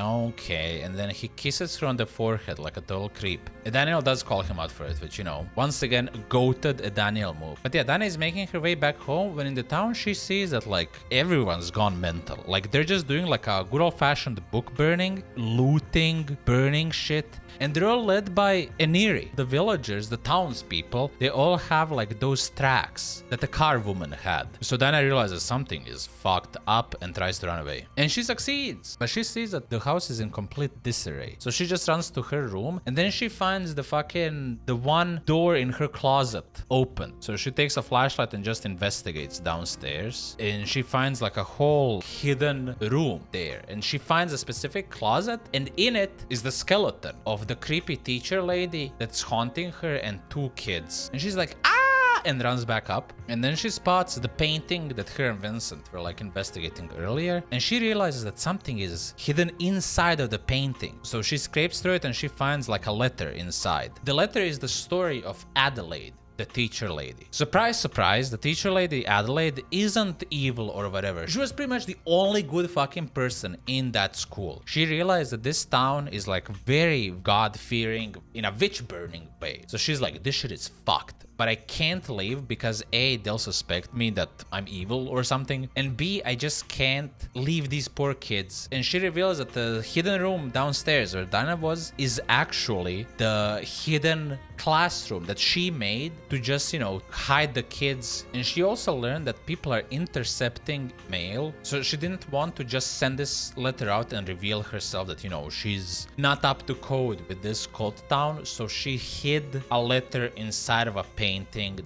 And then he kisses her on the forehead like a total creep. And Daniel does call him out for it, which, you know, once again, goated a Daniel move. But yeah, Daniel is making her way back home when in the town she sees that like everyone's gone mental. Like they're just doing like a good old-fashioned book burning, looting, burning shit. And they're all led by Eniri. The villagers, the townspeople, they all have like those tracks that the car woman had. So Dana realizes something is fucked up and tries to run away. And she succeeds. But she sees that the house is in complete disarray. So she just runs to her room and then she finds the one door in her closet open. So she takes a flashlight and just investigates downstairs. And she finds like a whole hidden room there. And she finds a specific closet and in it is the skeleton of the creepy teacher lady that's haunting her and two kids. And she's like, ah! And runs back up. And then she spots the painting that her and Vincent were like investigating earlier. And she realizes that something is hidden inside of the painting. So she scrapes through it and she finds like a letter inside. The letter is the story of Adelaide, the teacher lady. Surprise, surprise, the teacher lady Adelaide isn't evil or whatever. She was pretty much the only good fucking person in that school. She realized that this town is like very God-fearing in a witch-burning way. So she's like, this shit is fucked. But I can't leave because A, they'll suspect me that I'm evil or something, and B, I just can't leave these poor kids. And she reveals that the hidden room downstairs where Dinah was is actually the hidden classroom that she made to just, you know, hide the kids. And she also learned that people are intercepting mail, so she didn't want to just send this letter out and reveal herself that, you know, she's not up to code with this cult town. So she hid a letter inside of a painting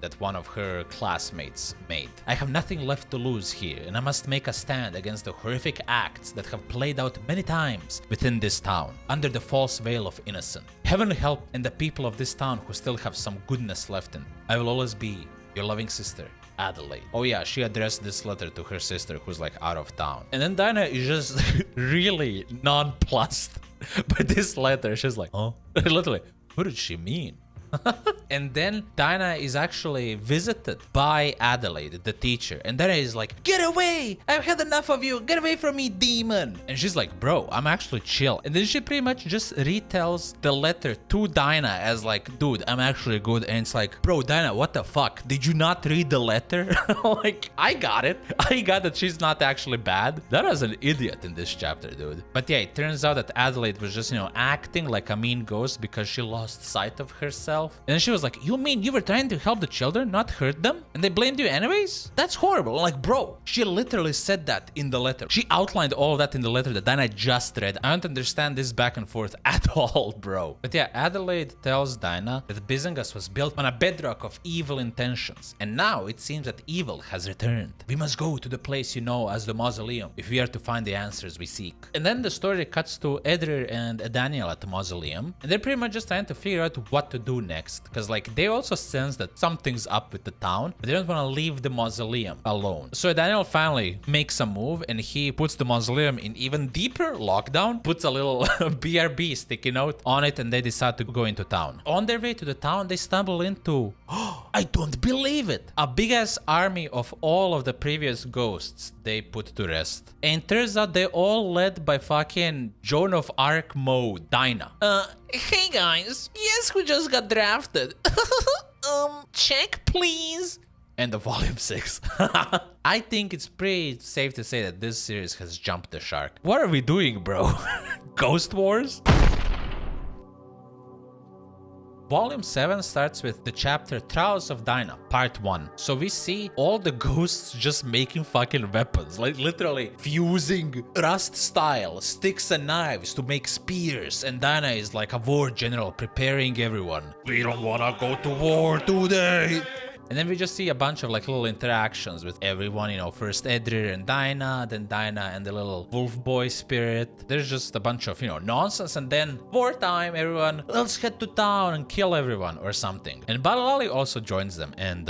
that one of her classmates made. I have nothing left to lose here, and I must make a stand against the horrific acts that have played out many times within this town, under the false veil of innocence. Heaven help and the people of this town who still have some goodness left in them. I will always be your loving sister, Adelaide. Oh yeah, she addressed this letter to her sister who's like out of town. And then Dinah is just really nonplussed by this letter. She's like, huh? Literally, what did she mean? And then Dinah is actually visited by Adelaide, the teacher. And Dinah is like, get away! I've had enough of you! Get away from me, demon! And she's like, bro, I'm actually chill. And then she pretty much just retells the letter to Dinah as like, dude, I'm actually good. And it's like, bro, Dinah, what the fuck? Did you not read the letter? Like, I got it. I got that she's not actually bad. That was an idiot in this chapter, dude. But yeah, it turns out that Adelaide was just, you know, acting like a mean ghost because she lost sight of herself. And then she was like, you mean you were trying to help the children, not hurt them? And they blamed you anyways? That's horrible. Like, bro, she literally said that in the letter. She outlined all of that in the letter that Dinah just read. I don't understand this back and forth at all, bro. But yeah, Adelaide tells Dinah that Bizenghast was built on a bedrock of evil intentions. And now it seems that evil has returned. We must go to the place you know as the mausoleum if we are to find the answers we seek. And then the story cuts to Edrir and Daniel at the mausoleum. And they're pretty much just trying to figure out what to do next. Because like they also sense that something's up with the town, but they don't want to leave the mausoleum alone. So Daniel finally makes a move and he puts the mausoleum in even deeper lockdown, puts a little BRB sticky note on it, and they decide to go into town. On their way to the town, they stumble into, oh, I don't believe it, a big ass army of all of the previous ghosts they put to rest. And turns out they're all led by fucking Joan of Arc mode, Dinah. Hey guys, yes, who just got drafted? Check please. End of volume 6. I think it's pretty safe to say that this series has jumped the shark. What are we doing, bro? Ghost Wars? Volume 7 starts with the chapter Trials of Dinah, part 1. So we see all the ghosts just making fucking weapons, like literally fusing rust style sticks and knives to make spears, and Dinah is like a war general preparing everyone. We don't wanna go to war today. And then we just see a bunch of like little interactions with everyone, you know, first Edrir and Dinah, then Dinah and the little wolf boy spirit. There's just a bunch of, you know, nonsense, and then wartime, everyone, let's head to town and kill everyone or something. And Balalali also joins them, and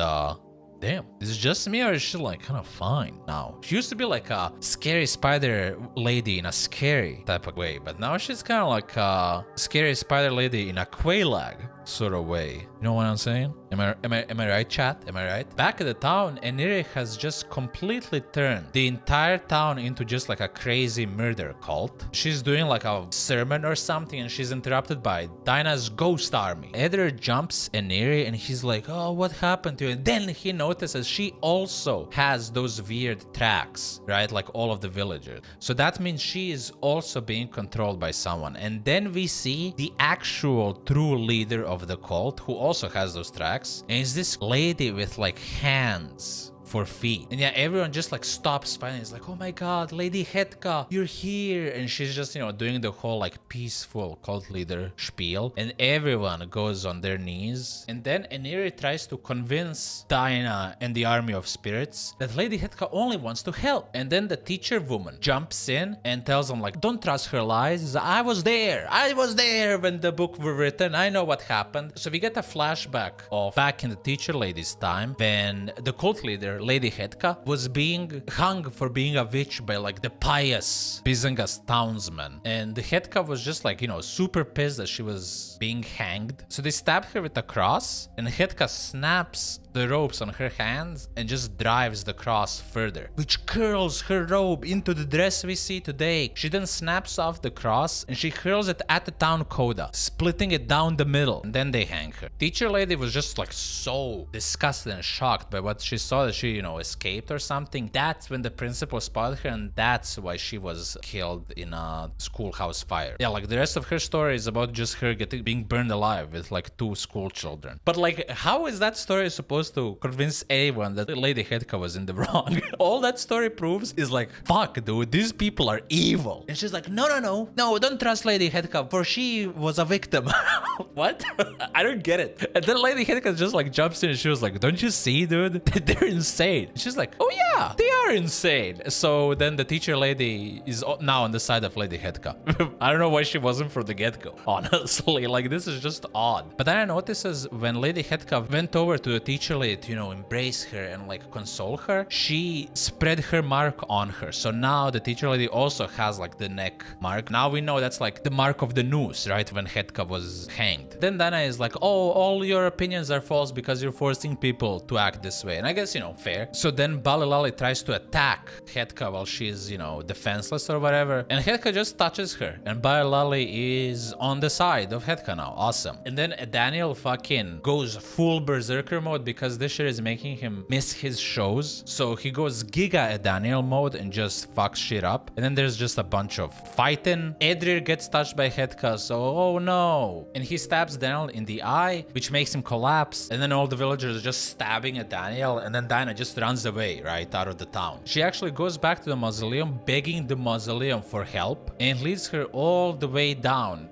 damn, is it just me, or is she like kind of fine now? She used to be like a scary spider lady in a scary type of way, but now she's kind of like a scary spider lady in a Quaalag sort of way. You know what I'm saying? Am I right, chat? Am I right? Back at the town, Eniri has just completely turned the entire town into just like a crazy murder cult. She's doing like a sermon or something, and she's interrupted by Dinah's ghost army. Edrir jumps Eniri, and he's like, oh, what happened to you? And then he notices she also has those weird tracks, right? Like all of the villagers. So that means she is also being controlled by someone. And then we see the actual true leader of the cult, who also has those tracks, and it's this lady with like hands for feet. And yeah, everyone just like stops fighting. It's like, oh my god, Lady Hetka, you're here. And she's just, you know, doing the whole like peaceful cult leader spiel, and everyone goes on their knees. And then Eniri tries to convince Dinah and the army of spirits that Lady Hetka only wants to help. And then the teacher woman jumps in and tells them like, don't trust her lies. I was there when the book were written. I know what happened. So we get a flashback of back in the teacher lady's time, when the cult leader Lady Hetka was being hung for being a witch by like the pious Bizenghast townsman. And the Hetka was just like, you know, super pissed that she was being hanged. So they stabbed her with a cross, and Hetka snaps the ropes on her hands and just drives the cross further, which curls her robe into the dress we see today. She then snaps off the cross and she hurls it at the town coda, splitting it down the middle, and then they hang her. Teacher lady was just like so disgusted and shocked by what she saw that she, you know, escaped or something. That's when the principal spotted her, and that's why she was killed in a schoolhouse fire. Yeah, like the rest of her story is about just her being burned alive with like 2 school children. But like, how is that story supposed to convince anyone that Lady Hetka was in the wrong? All that story proves is like, fuck dude, these people are evil. And she's like, no, don't trust Lady Hetka, for she was a victim. What? I don't get it. And then Lady Hetka just like jumps in and she was like, don't you see, dude? They're insane. She's like, oh yeah, they are insane. So then the teacher lady is now on the side of Lady Hetka. I don't know why she wasn't from the get-go, honestly. Like, this is just odd. But then I notices when Lady Hetka went over to the teacher lady to, you know, embrace her and like console her, she spread her mark on her. So now the teacher lady also has like the neck mark. Now we know that's like the mark of the noose, right? When Hetka was hanged. Then Dana is like, oh, all your opinions are false because you're forcing people to act this way. And I guess, you know, fair. So then Balalali tries to attack Hetka while she's, you know, defenseless or whatever. And Hetka just touches her. And Balalali is on the side of Hetka now. Awesome. And then Daniel fucking goes full berserker mode because this shit is making him miss his shows. So he goes Giga Daniel mode and just fucks shit up. And then there's just a bunch of fighting. Edrir gets touched by Hetka, so oh no. And he stabs Daniel in the eye, which makes him collapse. And then all the villagers are just stabbing at Daniel. And then Dinah just runs away, right, out of the town. She actually goes back to the mausoleum, begging the mausoleum for help, and leads her all the way down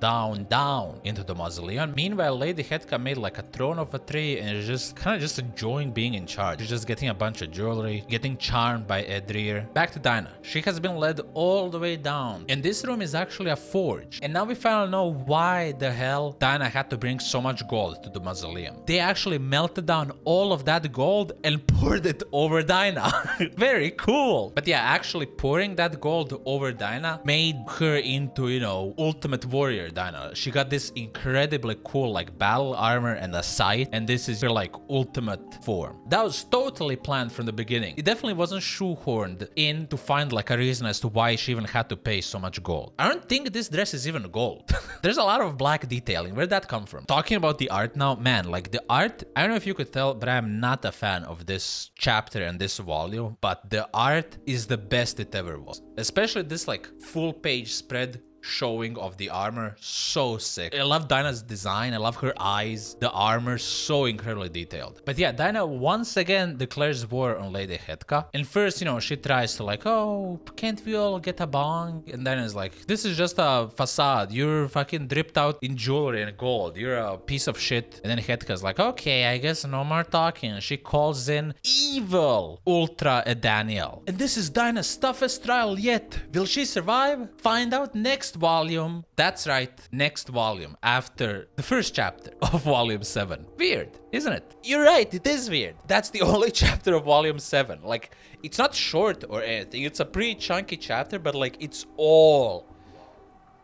into the mausoleum. Meanwhile, Lady Hetka made like a throne of a tree and is just kind of just enjoying being in charge. She's just getting a bunch of jewelry, getting charmed by Edrir. Back to Dinah. She has been led all the way down, and this room is actually a forge. And now we finally know why the hell Dinah had to bring so much gold to the mausoleum. They actually melted down all of that gold and poured it over Dinah. Very cool. But yeah, actually pouring that gold over Dinah made her into, you know, ultimate warrior Dinah. She got this incredibly cool like battle armor and a scythe, and this is her like ultimate form. That was totally planned from the beginning. It definitely wasn't shoehorned in to find like a reason as to why she even had to pay so much gold. I don't think this dress is even gold. There's a lot of black detailing. Where'd that come from? Talking about the art now, man, like the art, I don't know if you could tell, but I'm not a fan of this chapter and this volume, but the art is the best it ever was. Especially this like full page spread showing of the armor. So sick. I love Dinah's design. I love her eyes. The armor, so incredibly detailed. But yeah, Dinah once again declares war on Lady Hetka. And first, you know, she tries to like, oh, can't we all get a bong? And Dinah's like, this is just a facade. You're fucking dripped out in jewelry and gold. You're a piece of shit. And then Hetka's like, okay, I guess no more talking. She calls in evil Ultra Daniel. And this is Dinah's toughest trial yet. Will she survive? Find out next volume. That's right, next volume after the first chapter of volume 7. Weird, isn't it? You're right, it is weird. That's the only chapter of volume 7. Like, it's not short or anything. It's a pretty chunky chapter, but like, it's all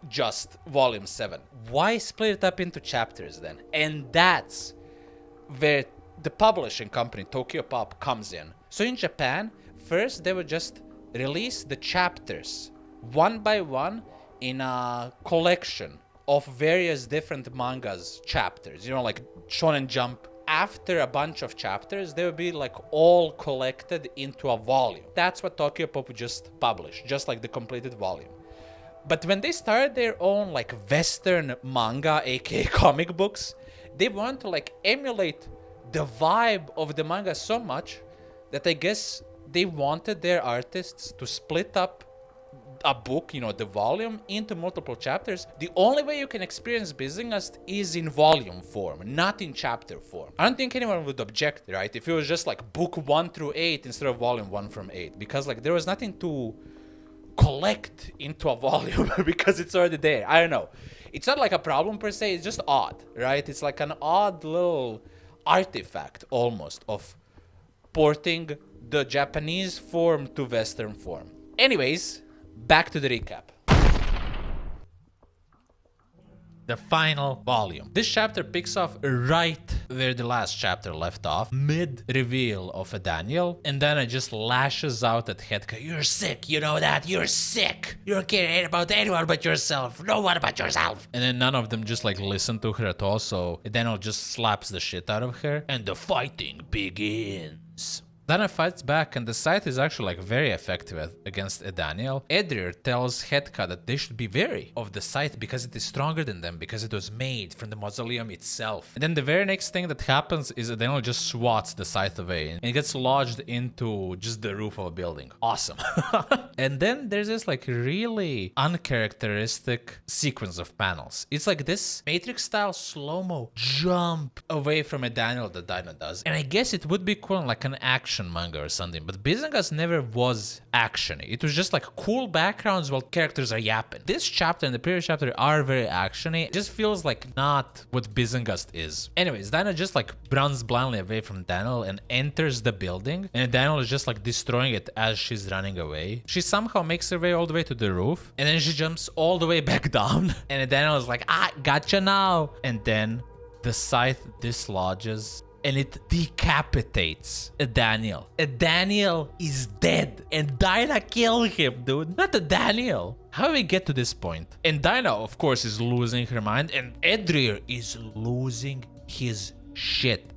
just volume 7. Why split it up into chapters then? And that's where the publishing company TOKYOPOP comes in. So in Japan, first they would just release the chapters one by one in a collection of various different mangas chapters, you know, like Shonen Jump. After a bunch of chapters, they would be like all collected into a volume. That's what TOKYOPOP just published, just like the completed volume. But when they started their own like Western manga, aka comic books, they want to like emulate the vibe of the manga so much that I guess they wanted their artists to split up a book, you know, the volume, into multiple chapters. The only way you can experience Bizenghast is in volume form, not in chapter form. I don't think anyone would object, right, if it was just like book 1 through 8 instead of volume 1 from 8, because like there was nothing to collect into a volume because it's already there. I don't know. It's not like a problem per se, it's just odd, right? It's like an odd little artifact almost of porting the Japanese form to Western form. Anyways, back to the recap. The final volume. This chapter picks off right where the last chapter left off, mid-reveal of a Daniel, and then it just lashes out at Hetka. You're sick, you know that? You're sick. You don't care about anyone but yourself. No one but yourself. And then none of them just like listen to her at all, so Daniel just slaps the shit out of her, and the fighting begins. Dana fights back, and the scythe is actually like very effective against Daniel. Edrir tells Hetka that they should be wary of the scythe because it is stronger than them, because it was made from the mausoleum itself. And then the very next thing that happens is Daniel just swats the scythe away and it gets lodged into just the roof of a building. Awesome. And then there's this like really uncharacteristic sequence of panels. It's like this Matrix style slow-mo jump away from Daniel that Dinah does. And I guess it would be cool in like an action manga or something, but Bizenghast never was actiony. It was just like cool backgrounds while characters are yapping. This chapter and the previous chapter are very actiony. It just feels like not what Bizenghast is. Anyways, Dinah just like runs blindly away from Daniel and enters the building, and Daniel is just like destroying it as she's running away. She somehow makes her way all the way to the roof, and then she jumps all the way back down, and Daniel is like, ah, gotcha now. And then the scythe dislodges and it decapitates Daniel. Daniel is dead. And Dinah killed him, dude. Not Daniel. How do we get to this point? And Dinah, of course, is losing her mind. And Edrir is losing his shit.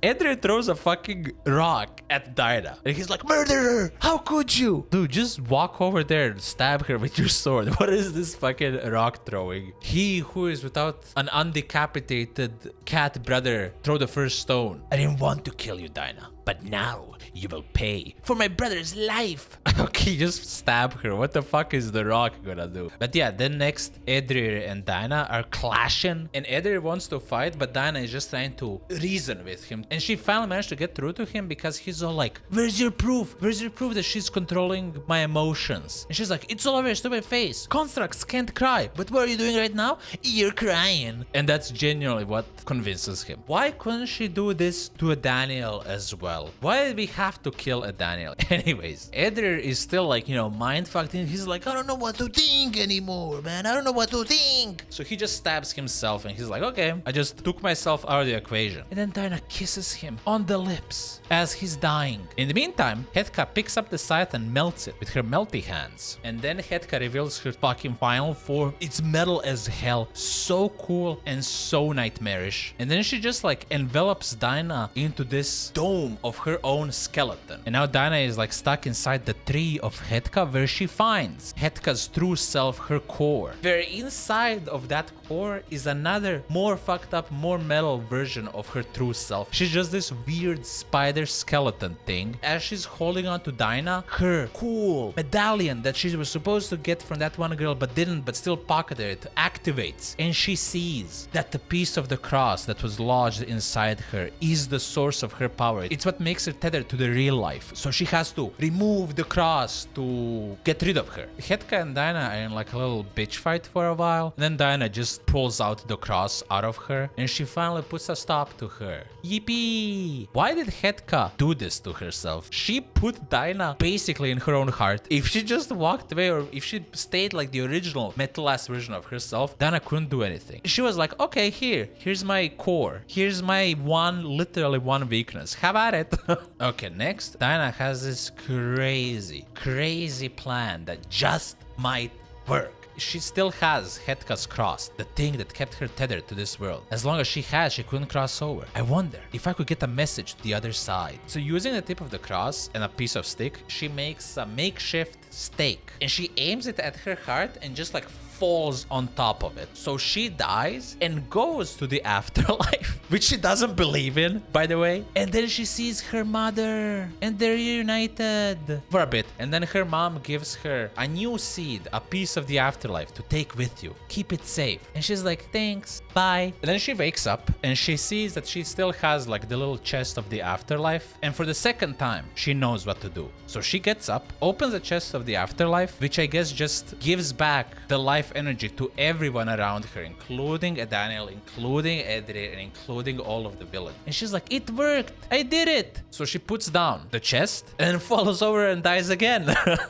Edrir throws a fucking rock at Dinah. And he's like, murderer! How could you? Dude, just walk over there and stab her with your sword. What is this fucking rock throwing? He who is without an undecapitated cat brother throw the first stone. I didn't want to kill you, Dinah, but now you will pay for my brother's life. Okay, just stab her. What the fuck is the rock gonna do? But yeah, then next, Edrir and Dinah are clashing, and Edrir wants to fight, but Dinah is just trying to reason with him. And she finally managed to get through to him because he's all like, where's your proof? Where's your proof that she's controlling my emotions? And she's like, it's all over your stupid face. Constructs can't cry. But what are you doing right now? You're crying. And that's genuinely what convinces him. Why couldn't she do this to a Daniel as well? Why did we have to kill a Daniel? Anyways, Edrir is still like, you know, mind fucked, and he's like, I don't know what to think anymore, man. I don't know what to think. So he just stabs himself, and he's like, okay, I just took myself out of the equation. And then Dinah kisses him on the lips as he's dying. In the meantime, Hetka picks up the scythe and melts it with her melty hands. And then Hetka reveals her fucking final form. It's metal as hell. So cool and so nightmarish. And then she just like envelops Dinah into this dome of her own skeleton. And now Dinah is like stuck inside the tree of Hetka, where she finds Hetka's true self, her core. Where inside of that core is another more fucked up, more metal version of her true self. She's just this weird spider skeleton thing. As she's holding on to Dinah, her cool medallion that she was supposed to get from that one girl but didn't, but still pocketed it, activates. And she sees that the piece of the cross that was lodged inside her is the source of her power. It's what makes her tethered to the real life. So she has to remove the cross to get rid of her. Hetka and Dinah are in like a little bitch fight for a while. And then Dinah just pulls out the cross out of her and she finally puts a stop to her. Yippee! Why did Hetka do this to herself? She put Dinah basically in her own heart. If she just walked away, or if she stayed like the original metal ass version of herself, Dinah couldn't do anything. She was like, okay, here's my core. Here's my literally one weakness. Have at it. Okay, next, Dinah has this crazy plan that just might work. She still has Hetka's cross, the thing that kept her tethered to this world. As long as she couldn't cross over. I wonder if I could get a message to the other side. So using the tip of the cross and a piece of stick, she makes a makeshift stake. And she aims it at her heart and just like falls on top of it. So she dies and goes to the afterlife, which she doesn't believe in, by the way. And then she sees her mother and they're reunited for a bit. And then her mom gives her a new seed, a piece of the afterlife to take with you. Keep it safe. And she's like, thanks, bye. And then she wakes up and she sees that she still has like the little chest of the afterlife. And for the second time, she knows what to do. So she gets up, opens the chest of the afterlife, which I guess just gives back the life energy to everyone around her, including Daniel, including Edri, and including all of the village. And she's like, it worked! I did it! So she puts down the chest and falls over and dies again.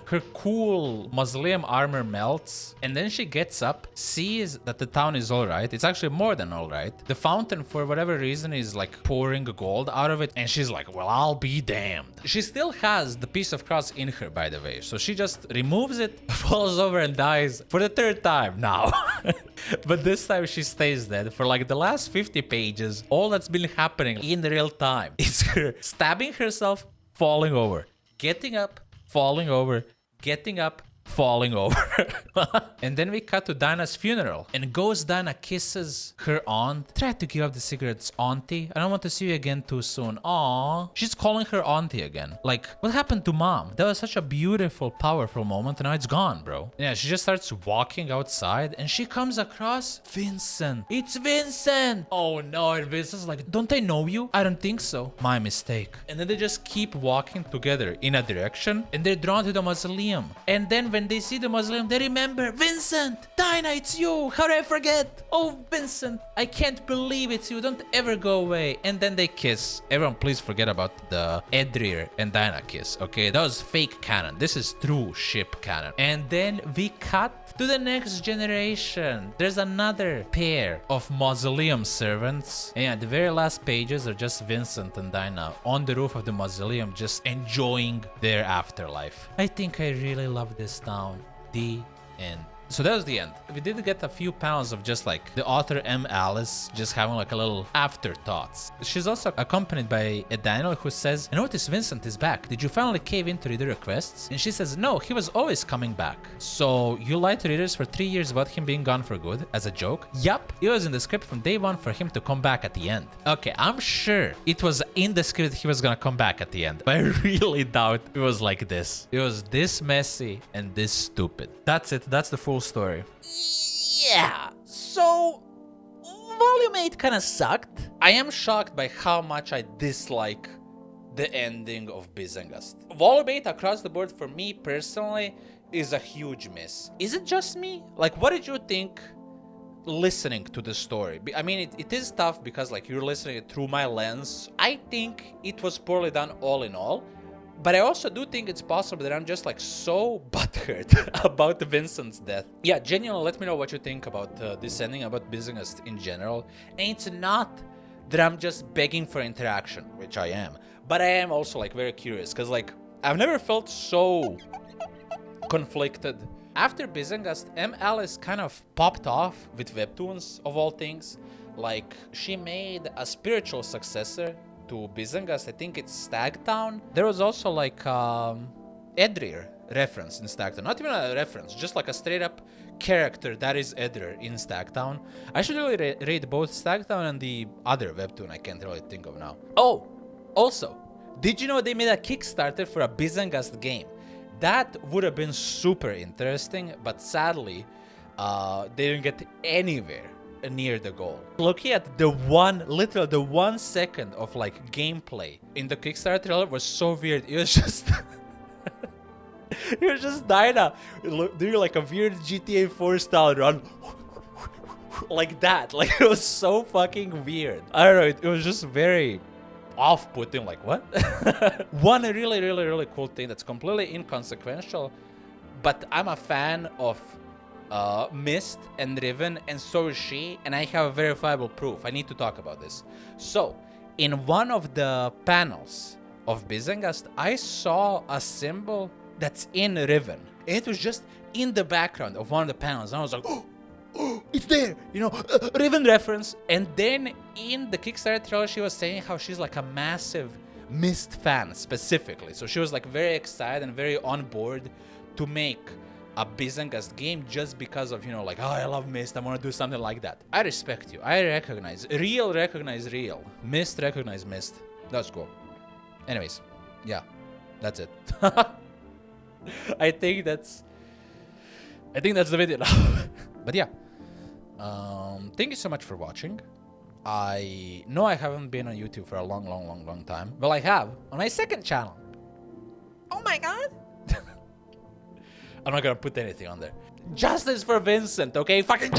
Her cool mausoleum armor melts, and then she gets up, sees that the town is alright. It's actually more than alright. The fountain, for whatever reason, is like pouring gold out of it, and she's like, well, I'll be damned. She still has the piece of cross in her, by the way, so she just removes it, falls over and dies for the third time now. But this time she stays dead. For like the last 50 pages, all that's been happening in real time is her stabbing herself, falling over, getting up, falling over, getting up, falling over. And then we cut to Dinah's funeral, and Ghost Dinah kisses her aunt. Try to give up the cigarettes, auntie. I don't want to see you again too soon. Aww. She's calling her auntie again. Like, what happened to mom? That was such a beautiful, powerful moment, and now it's gone, bro. Yeah, she just starts walking outside, and she comes across Vincent. It's Vincent! Oh no, and Vincent's like, don't I know you? I don't think so. My mistake. And then they just keep walking together in a direction, and they're drawn to the mausoleum. And then when they see the mausoleum, they remember, Vincent! Dinah, it's you! How did I forget? Oh, Vincent! I can't believe it's you! Don't ever go away! And then they kiss. Everyone, please forget about the Edrir and Dinah kiss, okay? That was fake canon. This is true ship canon. And then we cut to the next generation. There's another pair of mausoleum servants. And yeah, the very last pages are just Vincent and Dinah on the roof of the mausoleum, just enjoying their afterlife. I think I really love this town. The end. So that was the end. We did get a few panels of just like the author M. Alice just having like a little afterthoughts. She's also accompanied by a Daniel who says, I noticed Vincent is back. Did you finally cave in to read the requests? And she says, no, he was always coming back. So you lied to readers for 3 years about him being gone for good as a joke? Yup, it was in the script from day one for him to come back at the end. Okay, I'm sure it was in the script he was gonna come back at the end, but I really doubt it was like this. It was this messy and this stupid. That's it. That's the full story. Yeah, so Volume 8 kind of sucked. I am shocked by how much I dislike the ending of Bizenghast. Volume 8 across the board for me personally is a huge miss. Is it just me? Like, what did you think listening to the story? I mean, it is tough because like you're listening it through my lens. I think it was poorly done all in all. But I also do think it's possible that I'm just like so butthurt about Vincent's death. Yeah, genuinely, let me know what you think about this ending, about Bizenghast in general. And it's not that I'm just begging for interaction, which I am. But I am also like very curious because like I've never felt so conflicted. After Bizenghast, M. Alice kind of popped off with webtoons of all things. Like she made a spiritual successor to Bizenghast. I think it's Stagtown. There was also like Edrir reference in Stagtown. Not even a reference, just like a straight up character that is Edrir in Stagtown. I should really read both Stagtown and the other webtoon I can't really think of now. Oh, also, did you know they made a Kickstarter for a Bizenghast game? That would have been super interesting, but sadly, they didn't get anywhere near the goal. Looking at literally the 1 second of like gameplay in the Kickstarter trailer was so weird. It was just it was just Dinah doing like a weird GTA 4 style run like that. Like it was so fucking weird. I don't know, it was just very off-putting. Like, what? One really cool thing that's completely inconsequential, but I'm a fan of Mist and Riven, and so is she, and I have verifiable proof. I need to talk about this. So, in one of the panels of Bizenghast, I saw a symbol that's in Riven. It was just in the background of one of the panels, and I was like, oh, it's there, you know, Riven reference. And then in the Kickstarter trailer, she was saying how she's like a massive Mist fan specifically. So she was like very excited and very on board to make a Bizenghast game just because of, you know, like, oh, I love Mist, I want to do something like that. I respect you. I recognize real. Mist recognize Mist. That's cool. Anyways, yeah, that's it. I think that's the video now. But yeah, thank you so much for watching. I know I haven't been on YouTube for a long time. Well, I have on my second channel. Oh my god. I'm not gonna put anything on there. Justice for Vincent, okay? Fucking